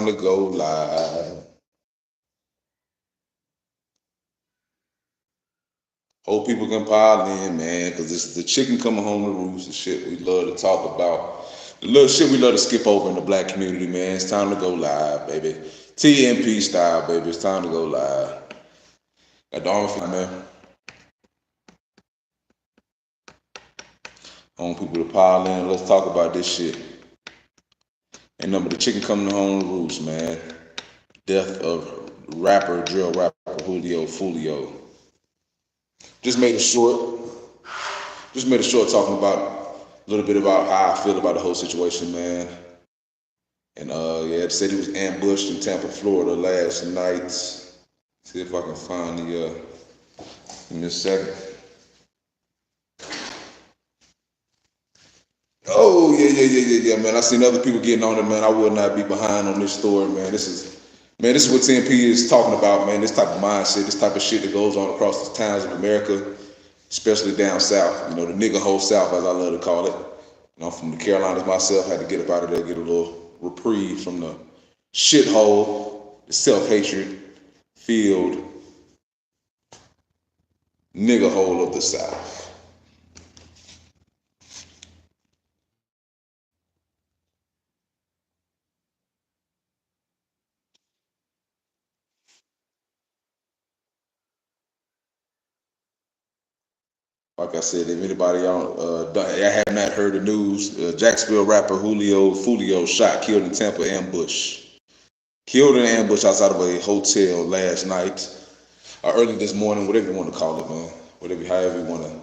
to go live. Hope people can pile in, man, because this is the chicken coming home to roost, the shit we love to talk about. The little shit we love to skip over in the black community, man. It's time to go live, baby. TMP style, baby. It's time to go live. Got the army fly, man. I want people to pile in. Let's talk about this shit. Ain't number the chicken coming home to roost, man. Death of drill rapper Julio foolio. Just made it short. Talking about a little bit about how I feel about the whole situation, man. And it said he was ambushed in Tampa, Florida last night. See if I can find the in a second. Oh yeah, man. I seen other people getting on it, man. I would not be behind on this story, man. This is what TMP is talking about, man. This type of mindset, this type of shit that goes on across the towns of America, especially down south. You know, the nigga hole south, as I love to call it. You know, I'm from the Carolinas myself. Had to get up out of there, get a little reprieve from the shithole, the self-hatred filled nigga hole of the South. Like I said, if anybody I have not heard the news, Jacksonville rapper Julio foolio shot, killed in Tampa ambush. Killed in an ambush outside of a hotel last night, or early this morning, whatever you want to call it, man. However you want to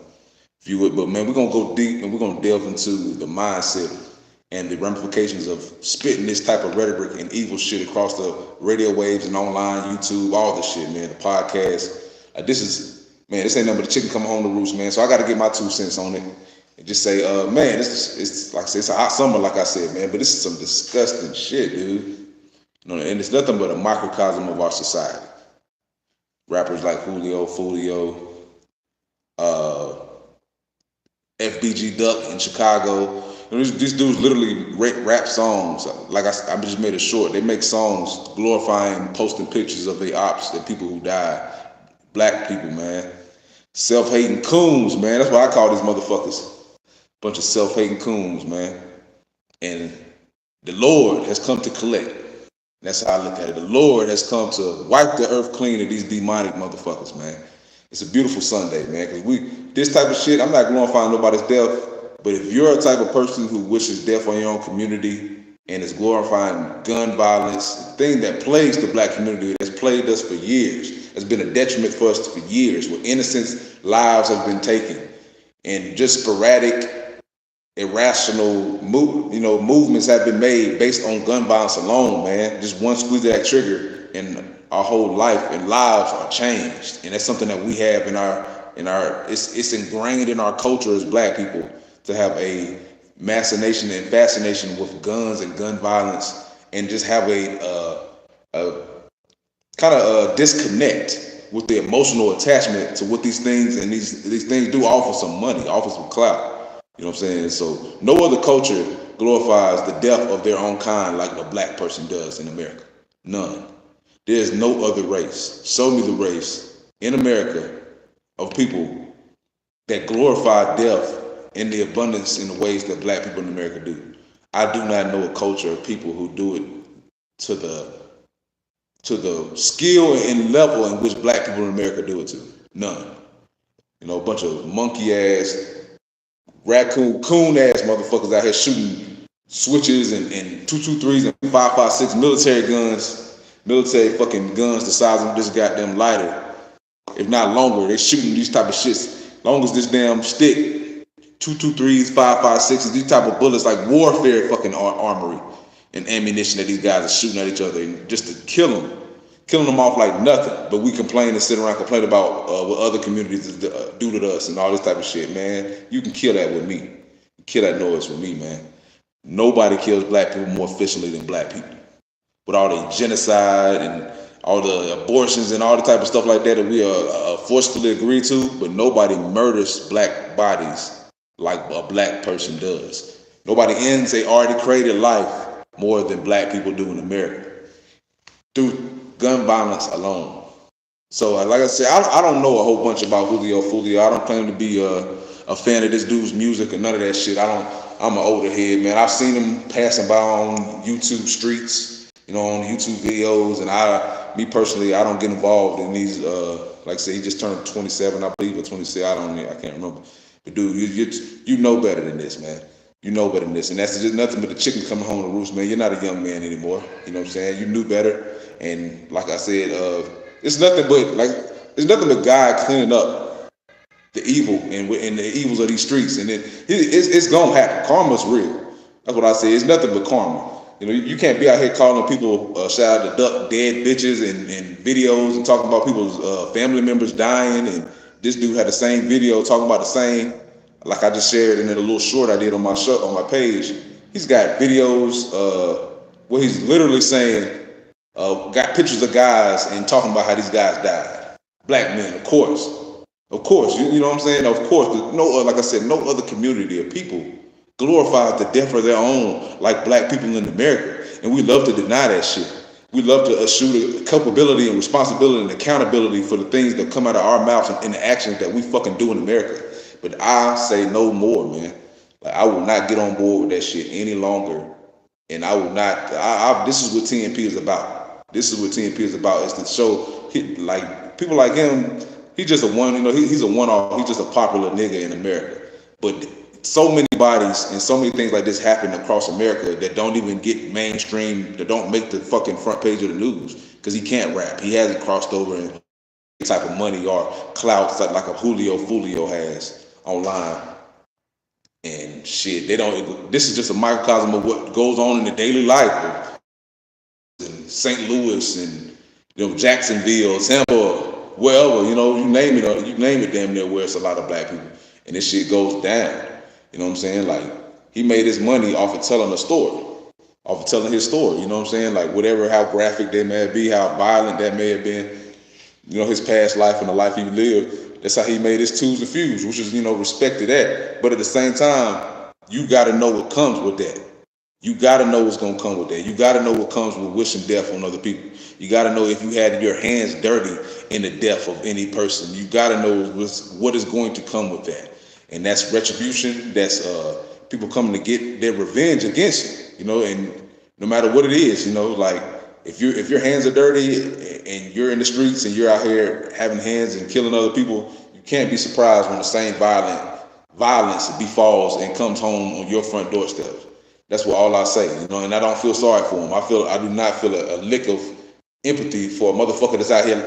view it. But man, we're gonna go deep and we're gonna delve into the mindset and the ramifications of spitting this type of rhetoric and evil shit across the radio waves and online, YouTube, all this shit, man. The podcast. This ain't nothing but the chicken coming home to roost, man. So I got to get my 2 cents on it and just say, man, it's like I said, it's a hot summer, like I said, man. But this is some disgusting shit, dude. You know, and it's nothing but a microcosm of our society. Rappers like Julio, foolio, FBG Duck in Chicago. You know, these dudes literally rap songs. Like I just made it short. They make songs glorifying, posting pictures of their ops, the people who died. Black people, man. Self-hating coons, man. That's what I call these motherfuckers. Bunch of self-hating coons, man. And the Lord has come to collect. That's how I look at it. The Lord has come to wipe the earth clean of these demonic motherfuckers, man. It's a beautiful Sunday, man. Because this type of shit, I'm not glorifying nobody's death. But if you're a type of person who wishes death on your own community and is glorifying gun violence, the thing that plagues the black community, that's plagued us for years, has been a detriment for us for years, where innocent lives have been taken, and just sporadic, irrational, movements have been made based on gun violence alone, man. Just one squeeze of that trigger, and our whole life and lives are changed. And that's something that we have it's ingrained in our culture as black people to have a fascination with guns and gun violence, and just have a kind of disconnect with the emotional attachment to what these things and these things do offer some money, offer some clout. You know what I'm saying? So no other culture glorifies the death of their own kind like a black person does in America. None. There's no other race. Show me the race in America of people that glorify death in the abundance in the ways that black people in America do. I do not know a culture of people who do it to the skill and level in which black people in America do it to. None. You know, a bunch of monkey ass, coon ass motherfuckers out here shooting switches and 223s and 5.56 military fucking guns the size of this goddamn lighter, if not longer. They shooting these type of shits long as this damn stick, 223s, 5.56s, these type of bullets, like warfare fucking armory and ammunition that these guys are shooting at each other, and just to killing them off like nothing. But we complain and sit around and complain about what other communities do to us and all this type of shit, man. You can kill that with me. Kill that noise with me, man. Nobody kills black people more efficiently than black people. With all the genocide and all the abortions and all the type of stuff like that we are forcefully agree to, but nobody murders black bodies like a black person does. Nobody ends a already created life more than black people do in America. through gun violence alone. So, like I said, I don't know a whole bunch about Julio Foolio. I don't claim to be a fan of this dude's music or none of that shit. I'm an older head, man. I've seen him passing by on YouTube streets, on YouTube videos, and me personally, I don't get involved in these. Like I said, he just turned 27, I believe, or 26. I can't remember. But dude, you know better than this, man. You know better than this, and that's just nothing but the chicken coming home to roost, man. You're not a young man anymore. You know what I'm saying? You knew better, and like I said, it's nothing but God cleaning up the evil and the evils of these streets, and it's gonna happen. Karma's real. That's what I say. It's nothing but karma. You can't be out here calling people shout out to duck dead bitches and videos and talking about people's family members dying. And this dude had the same video talking about the same, like I just shared in a little short I did on my page. He's got videos where he's literally saying, got pictures of guys and talking about how these guys died. Black men, of course. You know what I'm saying? Of course, like I said, no other community of people glorifies the death of their own like black people in America. And we love to deny that shit. We love to eschew culpability and responsibility and accountability for the things that come out of our mouths and the actions that we fucking do in America. But I say no more, man. Like, I will not get on board with that shit any longer. And I will not, this is what TNP is about. This is what TNP is about, is to show, like, people like him, he's just a he's a one-off. He's just a popular nigga in America. But so many bodies and so many things like this happen across America that don't even get mainstream, that don't make the fucking front page of the news because he can't rap. He hasn't crossed over in type of money or clout like a Julio Foolio has online. And shit, this is just a microcosm of what goes on in the daily life in St. Louis and Jacksonville, Tampa, wherever, you name it damn near where it's a lot of black people. And this shit goes down. You know what I'm saying? Like, he made his money off of telling a story, off of telling his story. You know what I'm saying? Like, whatever, how graphic that may be, how violent that may have been, his past life and the life he lived. That's how he made his twos and fews, which is, respect to that. But at the same time, you got to know what comes with that. You got to know what's going to come with that. You got to know what comes with wishing death on other people. You got to know if you had your hands dirty in the death of any person. You got to know what is going to come with that. And that's retribution. That's people coming to get their revenge against you. And no matter what it is, like if your hands are dirty and you're in the streets and you're out here having hands and killing other people, you can't be surprised when the same violence befalls and comes home on your front doorstep. That's what all I say, and I don't feel sorry for him. I do not feel a lick of empathy for a motherfucker that's out here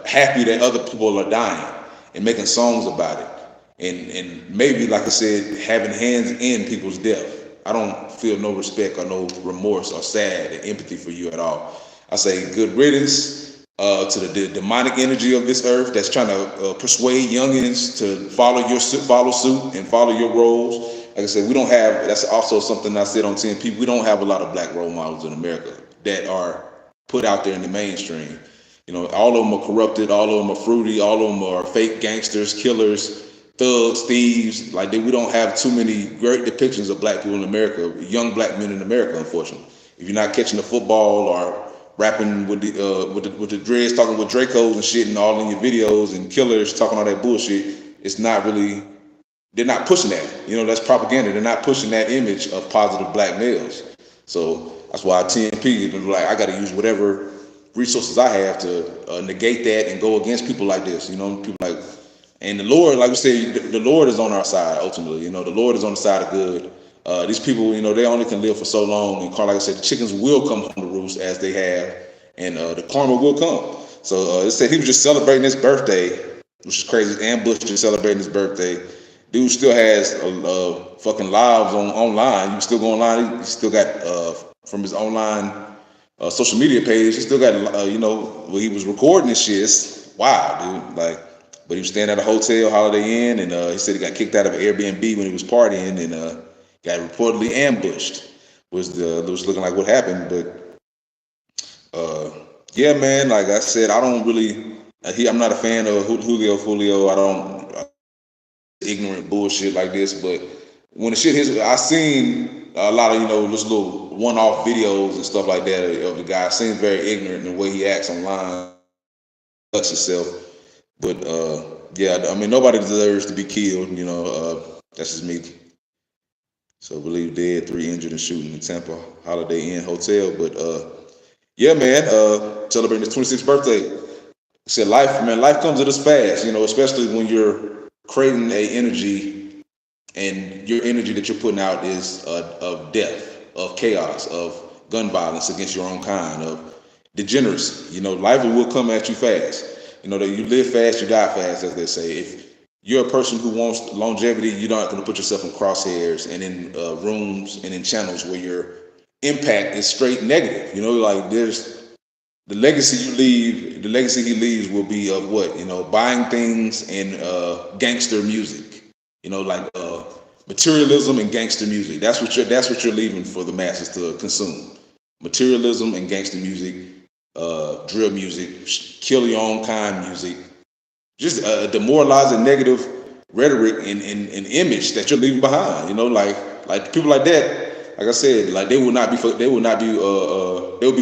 happy that other people are dying and making songs about it. And maybe, like I said, having hands in people's death. I don't feel no respect or no remorse or sad and empathy for you at all. I say good riddance to the demonic energy of this earth that's trying to persuade youngins to follow suit and follow your roles. Like I said, we don't have, that's also something I said on TNP, we don't have a lot of black role models in America that are put out there in the mainstream. All of them are corrupted, all of them are fruity, all of them are fake gangsters, killers, thugs, thieves. Like, we don't have too many great depictions of black people in America, young black men in America, unfortunately. If you're not catching the football or rapping with the dreads, talking with Dracos and shit and all in your videos, and killers talking all that bullshit, it's not really, they're not pushing that. That's propaganda. They're not pushing that image of positive black males. So that's why TNP, like, I got to use whatever resources I have to negate that and go against people like this. People like, and the Lord, like we say, the Lord is on our side ultimately. The Lord is on the side of good. These people, they only can live for so long. And like I said, the chickens will come home to roost as they have, and the karma will come. So it said he was just celebrating his birthday, which is crazy. Ambush just celebrating his birthday. Dude still has fucking lives online. You can still go online. He still got from his online social media page. He still got where he was recording this shit. It's wild, dude. Like. But he was staying at a hotel, Holiday Inn, and he said he got kicked out of an Airbnb when he was partying, and got reportedly ambushed. Was looking like what happened. But yeah, man, like I said, I don't really. I'm not a fan of Julio Foolio. I don't ignorant bullshit like this. But when the shit hits, I seen a lot of this little one-off videos and stuff like that of the guy. Seems very ignorant in the way he acts online, cuts himself. But yeah, I mean, nobody deserves to be killed. That's just me. So I believe dead, 3 injured in shooting in Tampa Holiday Inn Hotel. But yeah, man, celebrating his 26th birthday. Said life, man, life comes at us fast, especially when you're creating a energy, and your energy that you're putting out is of death, of chaos, of gun violence against your own kind, of degeneracy. Life will come at you fast. That you live fast, you die fast, as they say. If you're a person who wants longevity, you're not going to put yourself in crosshairs and in rooms and in channels where your impact is straight negative. Like there's the legacy you leave, the legacy he leaves will be of what? Buying things and gangster music. Like materialism and gangster music. That's what you're leaving for the masses to consume. Materialism and gangster music, drill music, kill your own kind music, just demoralizing negative rhetoric and image that you're leaving behind. Like people like that. Like I said, like they will be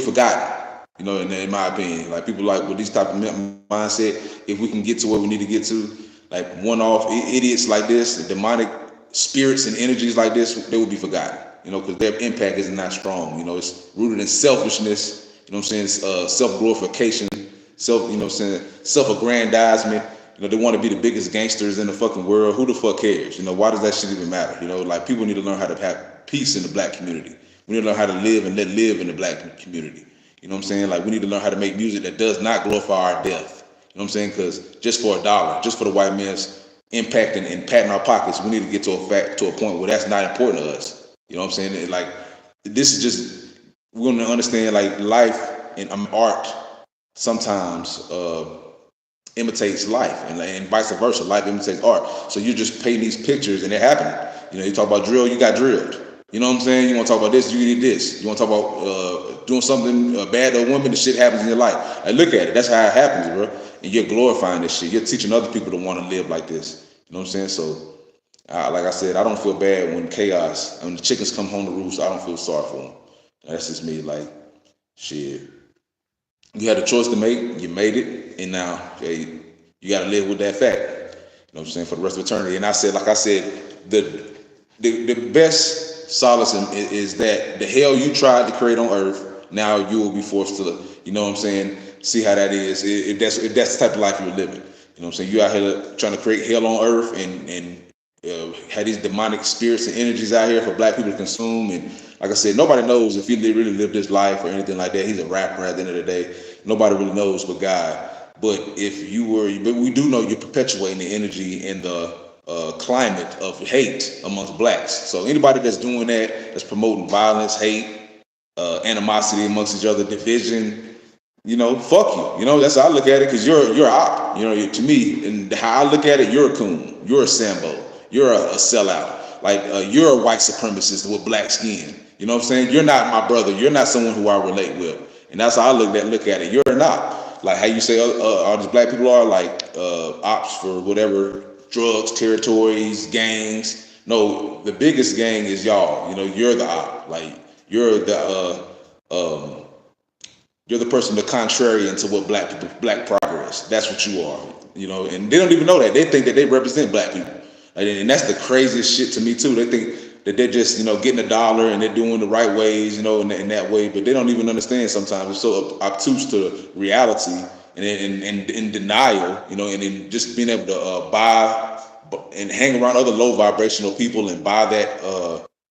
forgotten. In my opinion, like people like with these type of mindset, if we can get to where we need to get to, like one-off idiots like this, demonic spirits and energies like this, they will be forgotten. Because their impact is not strong. It's rooted in selfishness. Self-glorification, self-aggrandizement. They want to be the biggest gangsters in the fucking world. Who the fuck cares? Why does that shit even matter? Like people need to learn how to have peace in the black community. We need to learn how to live and let live in the black community. Like we need to learn how to make music that does not glorify our death. Because just for $1, just for the white man's impact and patting our pockets, we need to get to a point where that's not important to us. Like this is just, we're going to understand like life and art sometimes imitates life, and vice versa. Life imitates art. So you're just painting these pictures and they're happening. You talk about drill, you got drilled. You know what I'm saying? You want to talk about this, you did this. You want to talk about doing something bad to a woman, the shit happens in your life. Like, look at it. That's how it happens, bro. And you're glorifying this shit. You're teaching other people to want to live like this. You know what I'm saying? So, like I said, I don't feel bad when when the chickens come home to roost. I don't feel sorry for them. That's just me. Like, shit. You had a choice to make. You made it. And now, hey, you got to live with that fact. You know what I'm saying? For the rest of eternity. And I said, the best solace is that the hell you tried to create on earth, now you will be forced to, see how that is. If that's the type of life you're living. You out here trying to create hell on earth and have these demonic spirits and energies out here for black people to consume. And like I said, nobody knows if he really lived this life or anything like that. He's a rapper at the end of the day. Nobody really knows but God. But we do know you're perpetuating the energy and the climate of hate amongst blacks. So anybody that's doing that, that's promoting violence, hate, animosity amongst each other, division, fuck you. That's how I look at it, because you're an op. To me, and how I look at it, you're a coon, you're a Sambo, you're a sellout. Like you're a white supremacist with black skin. You know what I'm saying? You're not my brother. You're not someone who I relate with. And that's how I look at it. You're not. Like how you say all these black people are like ops for whatever, drugs, territories, gangs. No, the biggest gang is y'all. You're the op. Like you're the person, the contrarian to what black progress. That's what you are. And they don't even know that. They think that they represent black people. And that's the craziest shit to me too. They think that they're just, getting $1 and they're doing the right ways, in that way. But they don't even understand sometimes. It's so obtuse to reality and in denial, and in just being able to buy and hang around other low vibrational people and buy that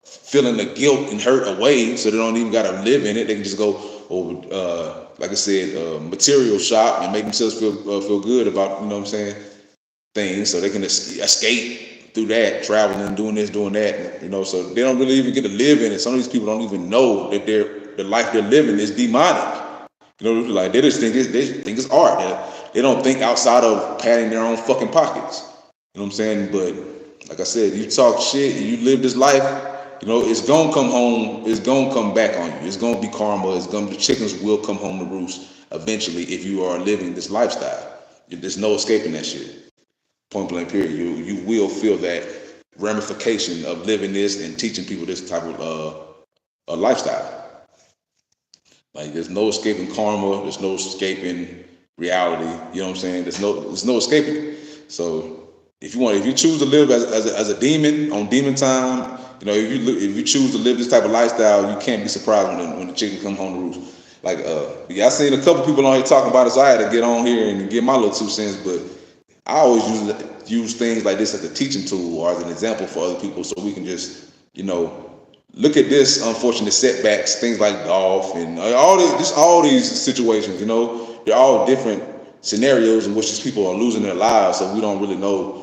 feeling the guilt and hurt away, so they don't even got to live in it. They can just go over, like I said, material shop and make themselves feel good about, things, so they can escape through that, traveling and doing this, doing that, so they don't really even get to live in it. Some of these people don't even know that the life they're living is demonic. Like they just think it's art. They don't think outside of padding their own fucking pockets. You know what I'm saying? But like I said, you talk shit, you live this life, it's gonna come home, it's gonna come back on you. It's gonna be karma, the chickens will come home to roost eventually if you are living this lifestyle. There's no escaping that shit. Point blank period. You will feel that ramification of living this and teaching people this type of a lifestyle. Like there's no escaping karma. There's no escaping reality. You know what I'm saying? There's no escaping it. So if you choose to live as a demon on demon time, if you choose to live this type of lifestyle, you can't be surprised when the chicken come home to roost. Like yeah, I seen a couple people on here talking about it, so I had to get on here and get my little 2 cents. But I always use things like this as a teaching tool or as an example for other people, so we can just look at this unfortunate setbacks, things like golf and all these situations. They're all different scenarios in which these people are losing their lives. So we don't really know.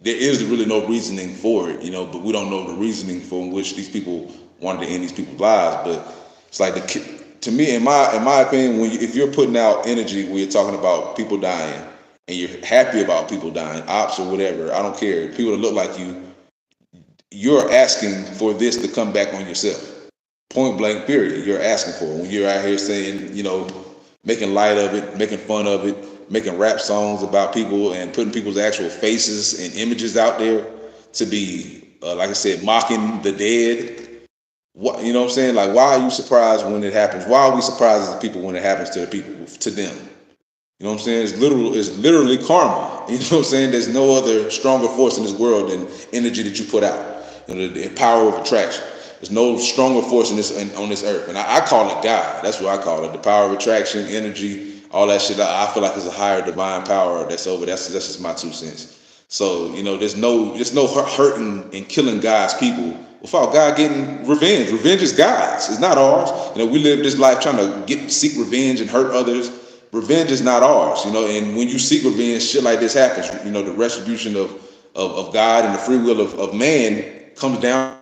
There is really no reasoning for it. But we don't know the reasoning for which these people wanted to end these people's lives. But it's like to me, in my opinion, if you're putting out energy when you're talking about people dying and you're happy about people dying, ops or whatever, I don't care. People that look like you're asking for this to come back on yourself. Point blank, period. You're asking for it. When you're out here saying, making light of it, making fun of it, making rap songs about people and putting people's actual faces and images out there to be, like I said, mocking the dead. What, you know what I'm saying? Like, why are you surprised when it happens? Why are we surprised as people when it happens to the people, to them? You know what I'm saying? It's literally karma. You know what I'm saying? There's no other stronger force in this world than energy that you put out. The power of attraction. There's no stronger force on this earth, and I call it God. That's what I call it. The power of attraction, energy, all that shit. I feel like it's a higher divine power that's over. That's just my 2 cents. So there's no hurting and killing God's people without God getting revenge. Revenge is God's. It's not ours. We live this life trying to seek revenge and hurt others. Revenge is not ours. And when you seek revenge, shit like this happens. The retribution of God and the free will of man comes down.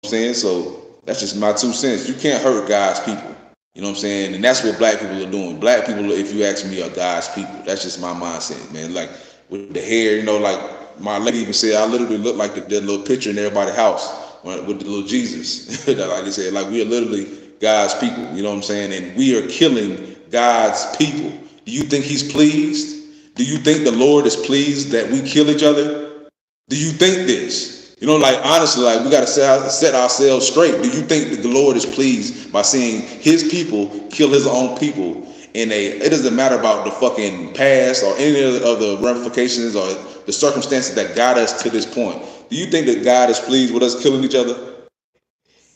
You know what I'm saying? So that's just my 2 cents. You can't hurt God's people. You know what I'm saying? And that's what black people are doing. Black people, if you ask me, are God's people. That's just my mindset, man. Like with the hair, like my lady even said, I literally look like that little picture in everybody's house with the little Jesus. Like they said, like we are literally God's people. You know what I'm saying? And we are killing God's people. Do you think he's pleased? Do you think the Lord is pleased that we kill each other? Do you think this? Like honestly, like we got to set ourselves straight. Do you think that the Lord is pleased by seeing his people kill his own people? It doesn't matter about the fucking past or any of the ramifications or the circumstances that got us to this point. Do you think that God is pleased with us killing each other?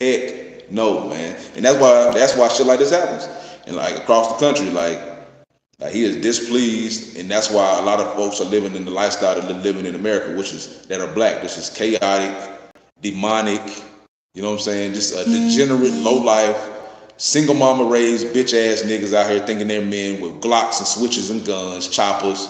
Heck no, man. And that's why shit like this happens. And like across the country, like he is displeased, and that's why a lot of folks are living in the lifestyle that they're living in America, that are black. This is chaotic, demonic, you know what I'm saying? Just a degenerate, low life, single mama raised bitch ass niggas out here thinking they're men with Glocks and switches and guns, choppers,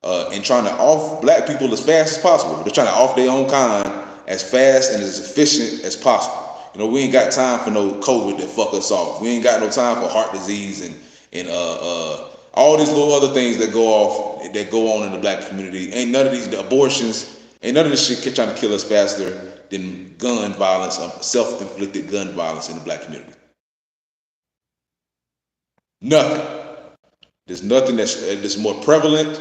and trying to off black people as fast as possible. They're trying to off their own kind as fast and as efficient as possible. We ain't got time for no COVID to fuck us off. We ain't got no time for heart disease and all these little other things that go on in the black community. Ain't none of these abortions, ain't none of this shit trying to kill us faster than gun violence, self-inflicted gun violence in the black community. Nothing. There's nothing that's more prevalent,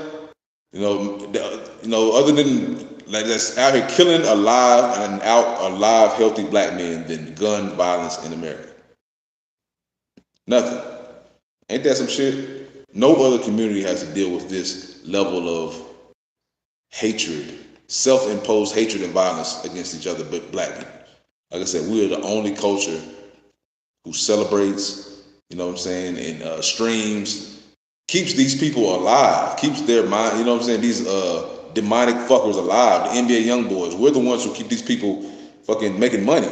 other than like that's out here killing alive healthy black men than gun violence in America. Nothing. Ain't that some shit? No other community has to deal with this level of hatred, self-imposed hatred and violence against each other but black people. Like I said, we are the only culture who celebrates, you know what I'm saying, and streams, keeps these people alive, keeps their mind, you know what I'm saying, these demonic fuckers alive, the NBA young boys. We're the ones who keep these people fucking making money.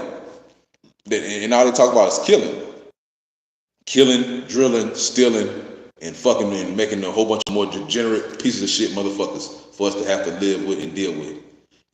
And all they talk about is killing, drilling, stealing, and fucking and making a whole bunch of more degenerate pieces of shit motherfuckers for us to have to live with and deal with. You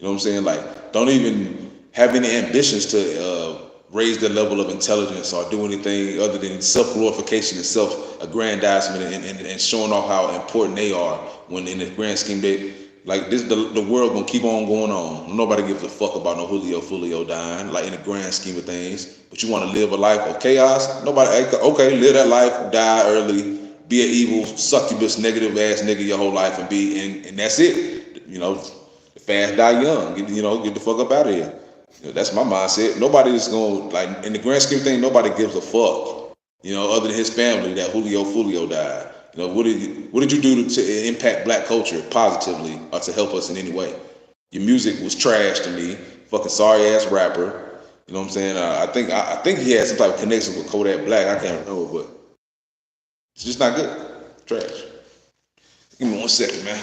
know what I'm saying? Like, don't even have any ambitions to raise their level of intelligence or do anything other than self-glorification and self-aggrandizement and showing off how important they are when in the grand scheme the world gonna keep on going on. Nobody gives a fuck about no Julio, foolio dying, like in the grand scheme of things. But you want to live a life of chaos? Nobody, okay, live that life, die early, be an evil, succubus, negative ass nigga your whole life and that's it. Fast die young. Get the fuck up out of here. That's my mindset. Nobody is going like in the grand scheme of things. Nobody gives a fuck. Other than his family that Julio Foolio died. What did you do to impact black culture positively or to help us in any way? Your music was trash to me. Fucking sorry ass rapper. You know what I'm saying? I think he had some type of connection with Kodak Black. I can't remember, but it's just not good. Trash. Give me 1 second, man.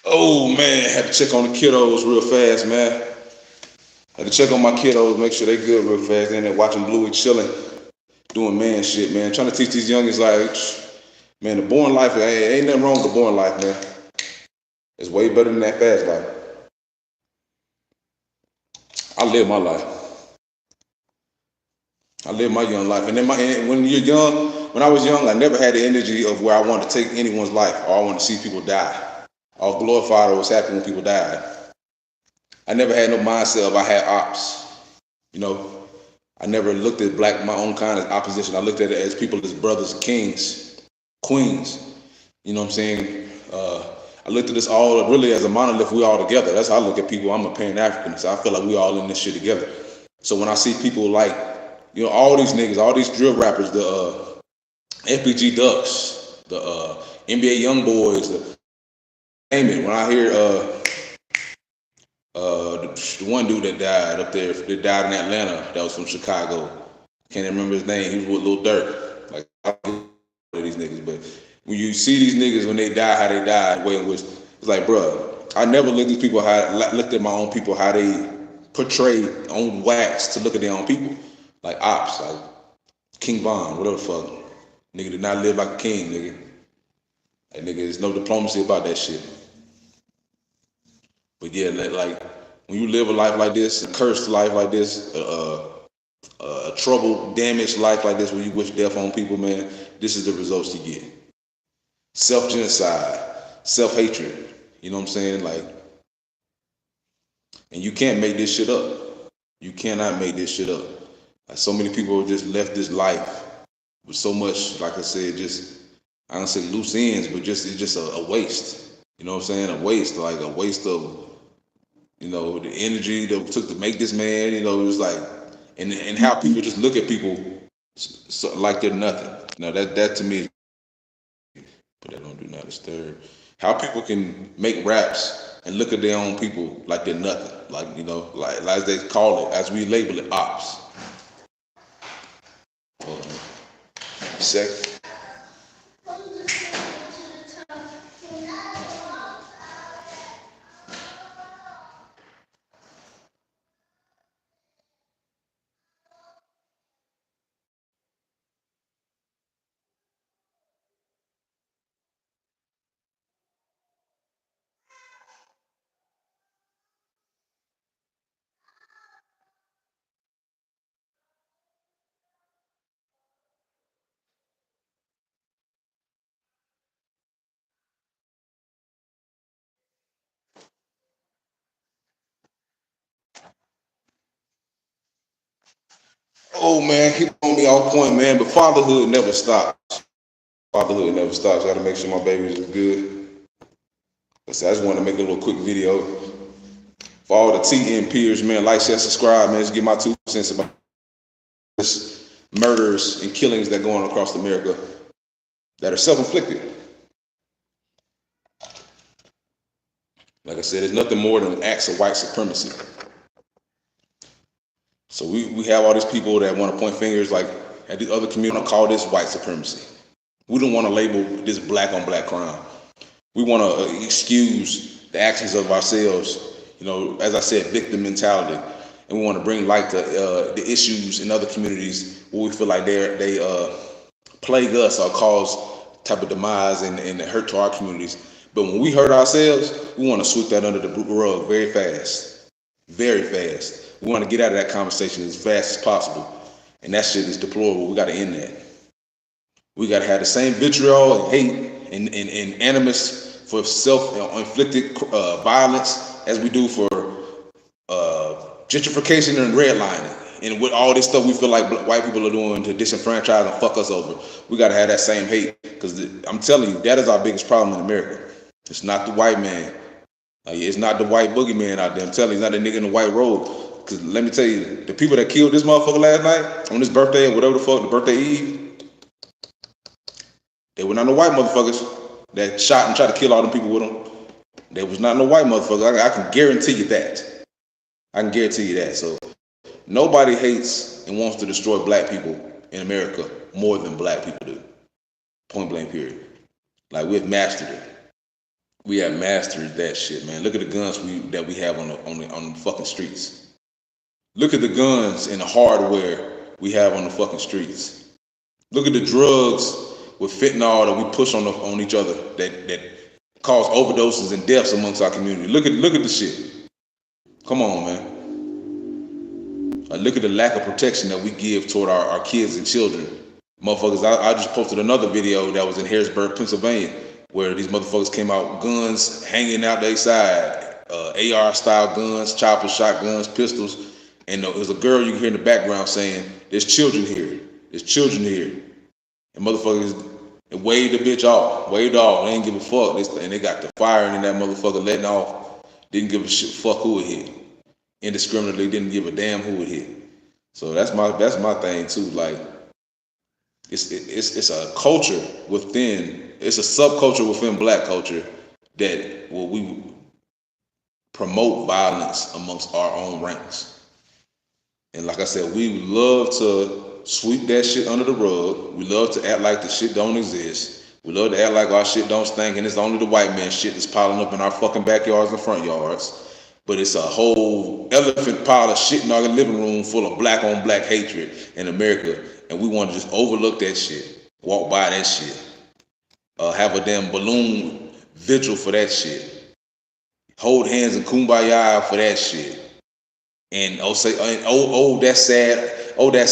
Oh man, had to check on the kiddos real fast, man. Had to check on my kiddos, make sure they good real fast. Then they're watching Bluey chilling, doing man shit, man. Trying to teach these youngins like, man, the born life, ain't nothing wrong with the born life, man. It's way better than that fast life. I live my life. I live my young life. And then when you're young, when I was young, I never had the energy of where I wanted to take anyone's life or I wanted to see people die. I was glorified or was happy when people died. I never had no mindset of I had ops. You know, I never looked at my own kind as opposition. I looked at it as people as brothers, kings, queens. You know what I'm saying? I looked at this all really as a monolith. We all together. That's how I look at people. I'm a Pan-African, so I feel like we all in this shit together. So when I see people like, all these niggas, all these drill rappers, the FBG Ducks, the NBA Young Boys, name it. When I hear the one dude that died up there, that died in Atlanta, that was from Chicago. Can't remember his name. He was with Lil Durk. Like, I don't know these niggas, but when you see these niggas when they die, how they died, way in which it's like, bro, I never looked at people looked at my own people how they portray on wax to look at their own people, like ops, like King Von, whatever the fuck. Nigga did not live like a king, nigga. Like, nigga, there's no diplomacy about that shit. But yeah, like when you live a life like this, a cursed life like this, a troubled, damaged life like this, where you wish death on people, man, this is the results you get. Self-genocide, self-hatred. You know what I'm saying? Like, and you can't make this shit up. You cannot make this shit up. Like, so many people have just left this life with so much, like I said, just, I don't say loose ends, but it's just a waste. You know what I'm saying? A waste, like a waste of, the energy that it took to make this man. It was like, and how people just look at people like they're nothing. Now that to me, but that don't do not disturb. How people can make raps and look at their own people like they're nothing. Like, like as they call it, as we label it, ops. Hold on. Second. Oh man, keep on me off point, man. But fatherhood never stops. Fatherhood never stops. I gotta make sure my babies are good. So I just want to make a little quick video for all the TN peers, man. Like, share, subscribe, man. Just get my 2 cents about this murders and killings that go on across America that are self-inflicted. Like I said, it's nothing more than acts of white supremacy. So we have all these people that want to point fingers like at the other community, call this white supremacy. We don't want to label this black on black crime. We want to excuse the actions of ourselves, as I said, victim mentality. And we want to bring light to the issues in other communities where we feel like they plague us or cause type of demise and hurt to our communities. But when we hurt ourselves, we want to sweep that under the rug very fast. very fast. We want to get out of that conversation as fast as possible, and that shit is deplorable. We got to end that. We got to have the same vitriol and hate and animus for self-inflicted violence as we do for gentrification and redlining. And with all this stuff we feel like white people are doing to disenfranchise and fuck us over, we got to have that same hate. Because I'm telling you, that is our biggest problem in America. It's not the white man. It's not the white boogeyman out there. I'm telling you, it's not the nigga in the white robe. Because let me tell you, the people that killed this motherfucker last night on his birthday or whatever the fuck, the birthday eve, they were not no white motherfuckers that shot and tried to kill all them people with them. They was not no white motherfuckers. I can guarantee you that. I can guarantee you that. So nobody hates and wants to destroy black people in America more than black people do. Point blank period. Like, we've mastered it. We have mastered that shit, man. Look at the guns that we have on the fucking streets. Look at the guns and the hardware we have on the fucking streets. Look at the drugs with fentanyl that we push on each other that cause overdoses and deaths amongst our community. Look at the shit. Come on, man. Look at the lack of protection that we give toward our kids and children. Motherfuckers, I just posted another video that was in Harrisburg, Pennsylvania, where these motherfuckers came out, guns hanging out their side, AR-style guns, chopper shotguns, pistols, and there was a girl you can hear in the background saying, "There's children here. There's children here." And motherfuckers waved the bitch off, waved off. They didn't give a fuck. And they got the firing in that motherfucker letting off. Didn't give a shit. Fuck who it hit. Indiscriminately, didn't give a damn who it hit. So that's my thing too. Like, it's a culture within. It's a subculture within black culture that we promote violence amongst our own ranks. And like I said, we love to sweep that shit under the rug. We love to act like the shit don't exist. We love to act like our shit don't stink and it's only the white man shit that's piling up in our fucking backyards and front yards. But it's a whole elephant pile of shit in our living room full of black on black hatred in America. And we want to just overlook that shit, walk by that shit, have a damn balloon vigil for that shit, hold hands and kumbaya for that shit. And that's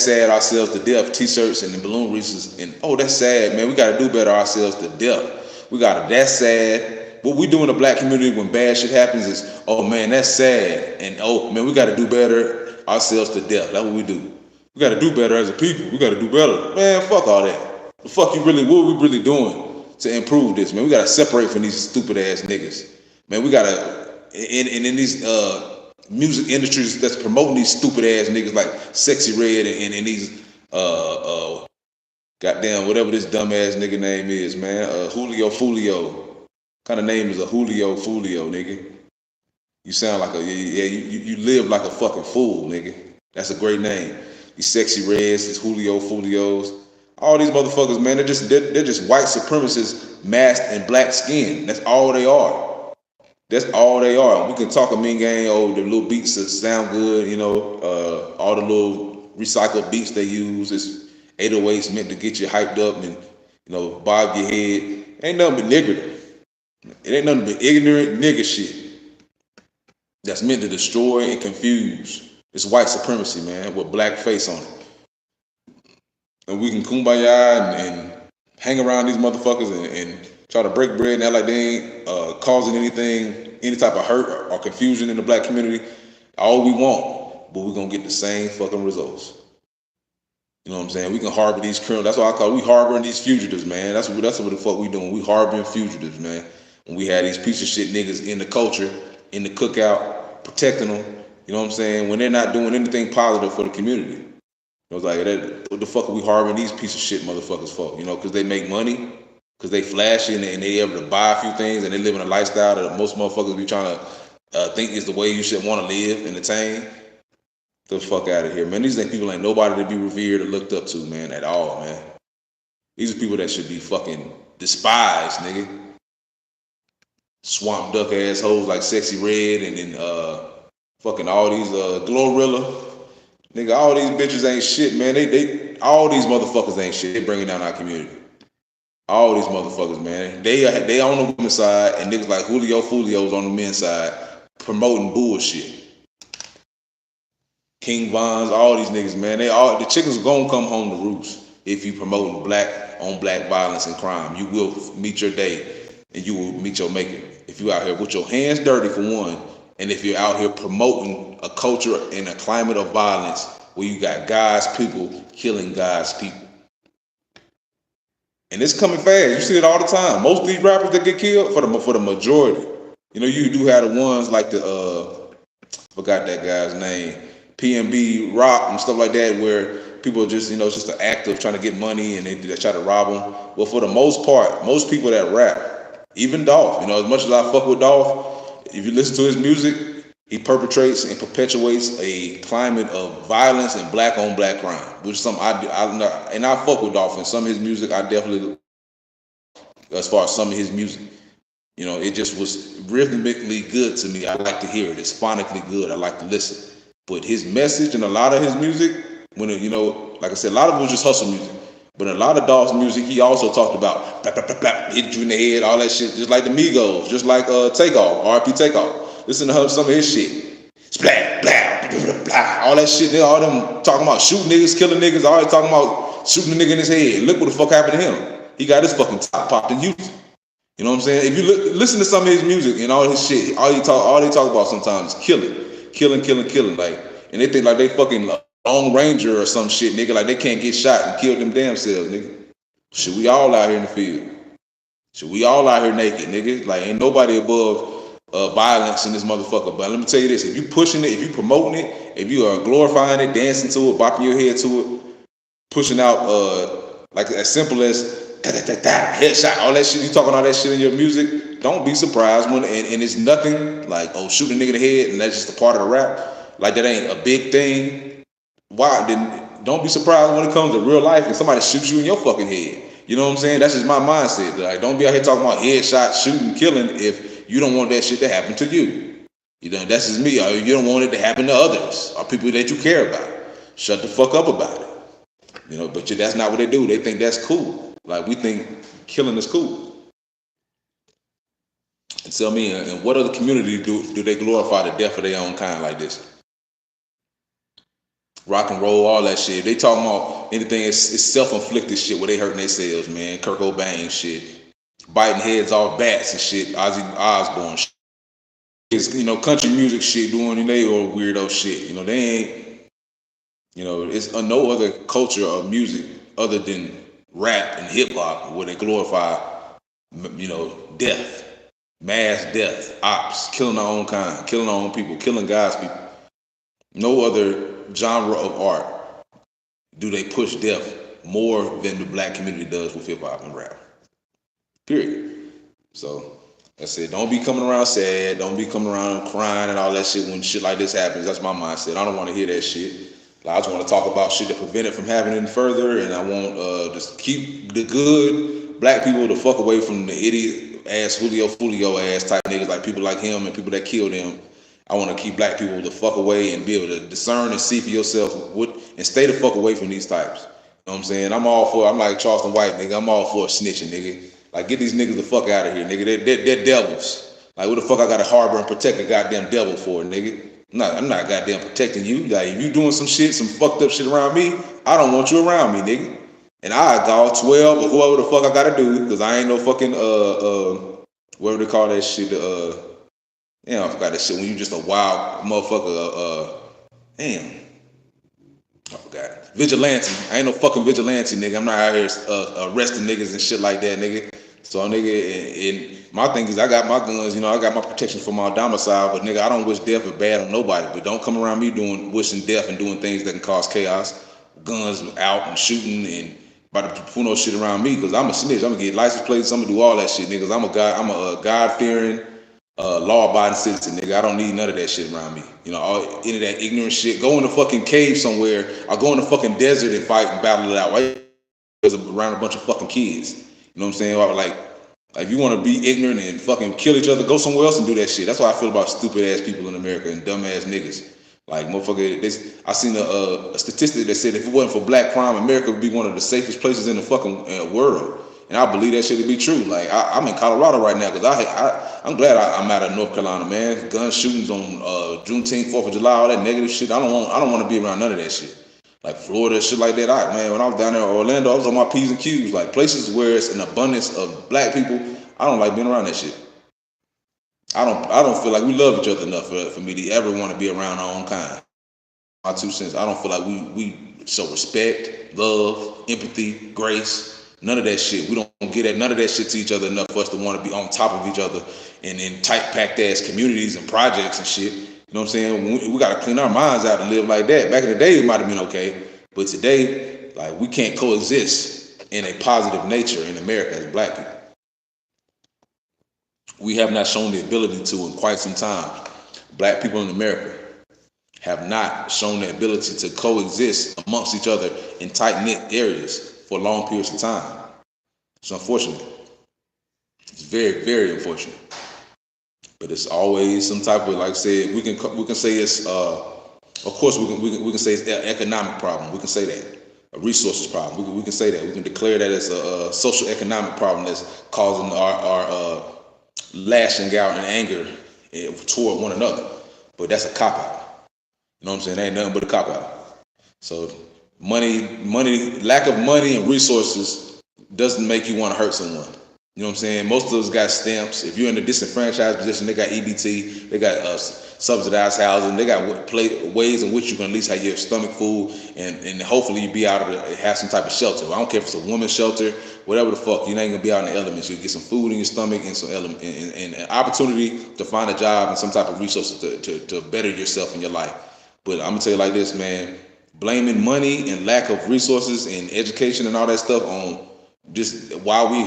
sad ourselves to death, t-shirts and the balloon wreaths, and that's sad, man, we gotta do better ourselves to death. That's sad. What we do in the black community when bad shit happens is, oh man, that's sad, and oh man, we gotta do better ourselves to death. That's what we do. We gotta do better as a people. We gotta do better. Man, fuck all that. What are we really doing to improve this, man? We gotta separate from these stupid ass niggas. Man, we gotta, in these music industries that's promoting these stupid ass niggas like Sexy Red and these goddamn whatever this dumb ass nigga name is, man. Julio foolio. Kind of name is a Julio foolio, nigga. You sound like you live like a fucking fool, nigga. That's a great name. These Sexy Reds, these Julio foolios, all these motherfuckers, man, they're just white supremacists masked in black skin. That's all they are. That's all they are. We can talk a mean game. Oh, the little beats that sound good, all the little recycled beats they use. It's 808s meant to get you hyped up and, bob your head. Ain't nothing but nigger. It ain't nothing but ignorant nigger shit that's meant to destroy and confuse. It's white supremacy, man, with black face on it. And we can kumbaya and hang around these motherfuckers and try to break bread and act like they ain't causing any type of hurt or confusion in the black community. All we want, but we're going to get the same fucking results. You know what I'm saying? We can harbor these criminals. That's what I call it. We harboring these fugitives, man. That's what the fuck we doing. We harboring fugitives, man. When we had these piece of shit niggas in the culture, in the cookout, protecting them. You know what I'm saying? When they're not doing anything positive for the community. It was like, what the fuck are we harboring these piece of shit motherfuckers for? Because they make money, because they flashy and they able to buy a few things and they live in a lifestyle that most motherfuckers be trying to think is the way you should want to live and attain. Get the fuck out of here, man. These people ain't nobody to be revered or looked up to, man, at all, man. These are people that should be fucking despised, nigga. Swamp duck assholes like Sexy Red and then fucking all these Glorilla. Nigga, all these bitches ain't shit, man. They all these motherfuckers ain't shit. They bringing down our community. All these motherfuckers, man. They on the women's side and niggas like Julio Foolio's on the men's side promoting bullshit. King Vons, all these niggas, man. The chickens gonna come home to roost if you promoting black on black violence and crime. You will meet your day and you will meet your maker. If you out here with your hands dirty for one, and if you're out here promoting a culture and a climate of violence where you got God's people killing God's people. And it's coming fast. You see it all the time. Most of these rappers that get killed, for the majority, you do have the ones like forgot that guy's name, PNB Rock and stuff like that, where people are just, it's just an act of trying to get money and they try to rob them. But for the most part, most people that rap, even Dolph, as much as I fuck with Dolph, if you listen to his music, he perpetrates and perpetuates a climate of violence and black on black crime, which is something I fuck with Dolph. And some of his music, I definitely, as far as some of his music, it just was rhythmically good to me. I like to hear it. It's phonically good. I like to listen. But his message and a lot of his music, when like I said, a lot of it was just hustle music. But in a lot of Dolph's music, he also talked about blah, blah, blah, blah, hit you in the head, all that shit, just like the Migos, just like Takeoff, RP Takeoff. Listen to some of his shit. Splat, blah, blah, blah, blah, all that shit. All them talking about shooting niggas, killing niggas, always talking about shooting a nigga in his head. Look what the fuck happened to him. He got his fucking top popped in Houston. You know what I'm saying? If you listen to some of his music and all his shit, all they talk about sometimes is killing. Like, and they think like they fucking Lone Ranger or some shit, nigga. Like they can't get shot and kill them damn selves, nigga. Should we all out here in the field? Should we all out here naked, nigga? Like ain't nobody above violence in this motherfucker. But let me tell you this: if you pushing it, if you promoting it, if you are glorifying it, dancing to it, bopping your head to it, pushing out like as simple as headshot, all that shit, you talking all that shit in your music, don't be surprised when, and it's nothing like, shoot a nigga in the head and that's just a part of the rap, like that ain't a big thing. Why? Then don't be surprised when it comes to real life and somebody shoots you in your fucking head. You know what I'm saying? That's just my mindset. Like, don't be out here talking about headshot, shooting, killing if you don't want that shit to happen to you. That's just me. Or you don't want it to happen to others or people that you care about. Shut the fuck up about it. But that's not what they do. They think that's cool. Like we think killing is cool. And tell me, in what other community do they glorify the death of their own kind like this? Rock and roll, all that shit. They talking about anything, it's self-inflicted shit where they hurting themselves, man. Kurt Cobain shit. Biting heads off bats and shit. Ozzy Osbourne shit. It's, country music shit doing they or weirdo shit. They ain't, it's no other culture of music other than rap and hip hop where they glorify, death, mass death, ops, killing our own kind, killing our own people, killing God's people. No other genre of art do they push death more than the black community does with hip hop and rap. Period. So I said, don't be coming around sad, don't be coming around crying and all that shit when shit like this happens. That's my mindset. I don't want to hear that shit. I just want to talk about shit to prevent it from happening further, and I want just keep the good black people to fuck away from the idiot ass Julio foolio ass type niggas like people like him and people that killed him. I want to keep black people to fuck away and be able to discern and see for yourself and stay the fuck away from these types. You know what I'm saying? I'm like Charleston White, nigga. I'm all for snitching, nigga. Like get these niggas the fuck out of here, nigga. They're devils. Like what the fuck I gotta harbor and protect a goddamn devil for, nigga? I'm not goddamn protecting you. Like if you doing some shit, some fucked up shit around me, I don't want you around me, nigga. And I call 12 or whoever the fuck I gotta do, because I ain't no fucking whatever they call that shit, I forgot that shit when you just a wild motherfucker, damn. I forgot. Vigilante. I ain't no fucking vigilante, nigga. I'm not out here arresting niggas and shit like that, nigga. So, nigga, and my thing is I got my guns, I got my protection for my domicile, but, nigga, I don't wish death or bad on nobody. But don't come around me wishing death and doing things that can cause chaos, guns out and shooting and about to pull no shit around me, because I'm a snitch. I'm going to get license plates. I'm going to do all that shit, niggas. I'm a God-fearing, law-abiding citizen, nigga. I don't need none of that shit around me. Any of that ignorant shit. Go in a fucking cave somewhere. Or go in the fucking desert and fight and battle it out. Right? Around a bunch of fucking kids. You know what I'm saying? Like if you want to be ignorant and fucking kill each other, go somewhere else and do that shit. That's how I feel about stupid ass people in America and dumb ass niggas. Like motherfucker, I seen a statistic that said if it wasn't for black crime, America would be one of the safest places in the fucking world. and I believe that shit to be true. Like I'm in Colorado right now because I'm glad I'm out of North Carolina, man. Gun shootings on Juneteenth, 4th of July, all that negative shit. I don't want to be around none of that shit. Like Florida, shit like that. Man, when I was down there in Orlando, I was on my P's and Q's. Like places where it's an abundance of black people, I don't like being around that shit. I don't feel like we love each other enough for me to ever want to be around our own kind. My 2 cents. I don't feel like we show respect, love, empathy, grace, none of that shit. We don't get at none of that shit to each other enough for us to want to be on top of each other and in tight packed ass communities and projects and shit. You know what I'm saying? We got to clean our minds out and live like that. Back in the day, it might have been okay, but today, like, we can't coexist in a positive nature in America as black people. We have not shown the ability to in quite some time. Black people in America have not shown the ability to coexist amongst each other in tight-knit areas for long periods of time. It's unfortunate. It's very, very unfortunate. But it's always some type of, like I said, we can say it's of course we can say it's an economic problem. We can say that. A resources problem. We can say that. We can declare that it's a social economic problem that's causing our lashing out in anger toward one another. But that's a cop out. You know what I'm saying? Ain't nothing but a cop out. So lack of money and resources doesn't make you want to hurt someone. You know what I'm saying? Most of those got stamps. If you're in a disenfranchised position, they got EBT, they got subsidized housing, they got ways in which you can at least have your stomach full, and hopefully you be out of have some type of shelter. I don't care if it's a woman's shelter, whatever the fuck. You ain't gonna be out in the elements. You get some food in your stomach and some and an opportunity to find a job and some type of resources to better yourself in your life. But I'm gonna tell you like this, man. Blaming money and lack of resources and education and all that stuff on just while we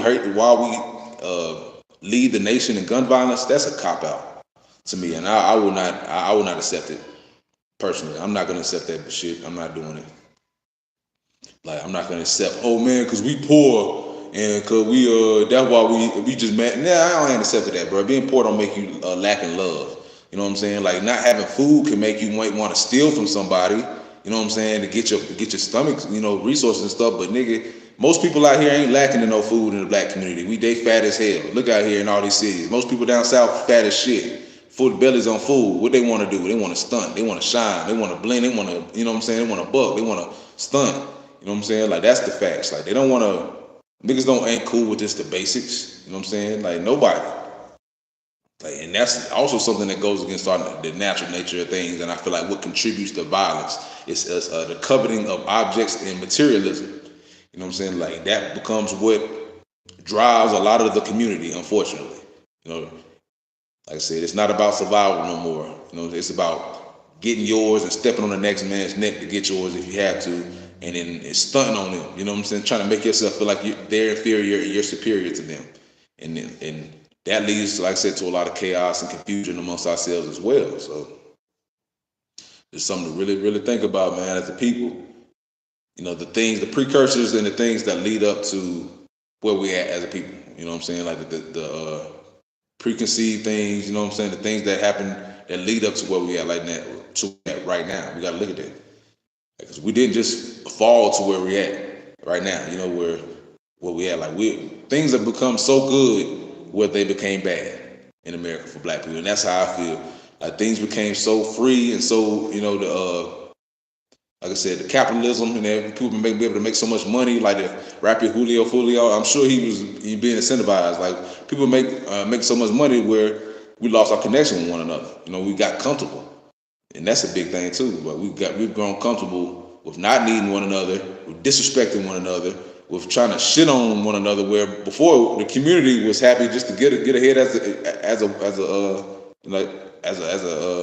lead the nation in gun violence, that's a cop out to me, and I will not accept it personally. I'm not gonna accept that shit. I'm not doing it. Like, I'm not gonna accept, oh man, because we poor and because that's why we just mad. Nah, I don't accept that, bro. Being poor don't make you lacking love. You know what I'm saying? Like, not having food can make you might want to steal from somebody. You know what I'm saying? To get your stomach, resources and stuff. But nigga, most people out here ain't lacking in no food in the black community. They fat as hell. Look out here in all these cities. Most people down south fat as shit. Full bellies on food. What they want to do? They want to stunt. They want to shine. They want to blend. They want to, you know what I'm saying? They want to buck. They want to stunt. You know what I'm saying? Like, that's the facts. Like, they don't want to. Niggas ain't cool with just the basics. You know what I'm saying? Like, nobody. Like, and that's also something that goes against the natural nature of things. And I feel like what contributes to violence is the coveting of objects and materialism. You know what I'm saying? Like, that becomes what drives a lot of the community, unfortunately. Like I said, it's not about survival no more. It's about getting yours and stepping on the next man's neck to get yours if you have to, and then it's stunting on them. You know what I'm saying? Trying to make yourself feel like they're inferior and you're superior to them. And that leads, like I said, to a lot of chaos and confusion amongst ourselves as well. So it's something to really, really think about, man, as a people. The precursors and the things that lead up to where we at as a people. You know what I'm saying? Like the preconceived things, you know what I'm saying? The things that happen that lead up to where we at like that, to right now. We got to look at that. Because we didn't just fall to where we at right now. Where we at. Like, things have become so good where they became bad in America for black people. And that's how I feel. Like, things became so free and so, like I said, the capitalism, and people be able to make so much money, like the rapper Julio, I'm sure he being incentivized. Like, people make so much money where we lost our connection with one another. We got comfortable, and that's a big thing too. But we've grown comfortable with not needing one another, with disrespecting one another, with trying to shit on one another. Where before the community was happy just to get ahead as a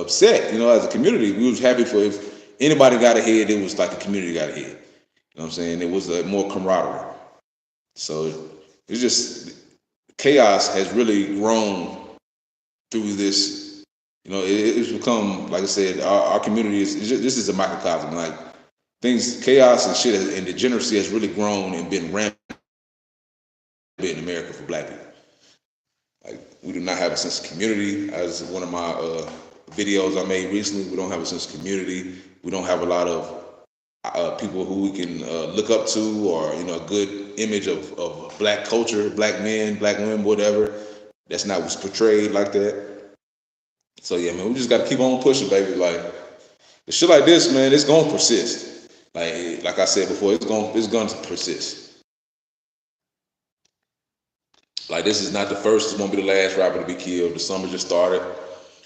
set, as a community. We was happy for if anybody got ahead, it was like the community got ahead. You know what I'm saying? It was more camaraderie. So it's just chaos has really grown through this. It's become, like I said, our community this is a microcosm. Like, chaos and shit and degeneracy has really grown and been rampant in America for black people. Like, we do not have a sense of community. As one of my videos I made recently, we don't have a sense of community. We don't have a lot of people who we can look up to, or a good image of black culture, black men, black women, whatever. That's not what's portrayed like that. So yeah, man, we just got to keep on pushing, baby. Like the shit like this, man, it's gonna persist. Like I said before, it's gonna persist. Like this is not the first, it won't be the last rapper to be killed. The summer just started.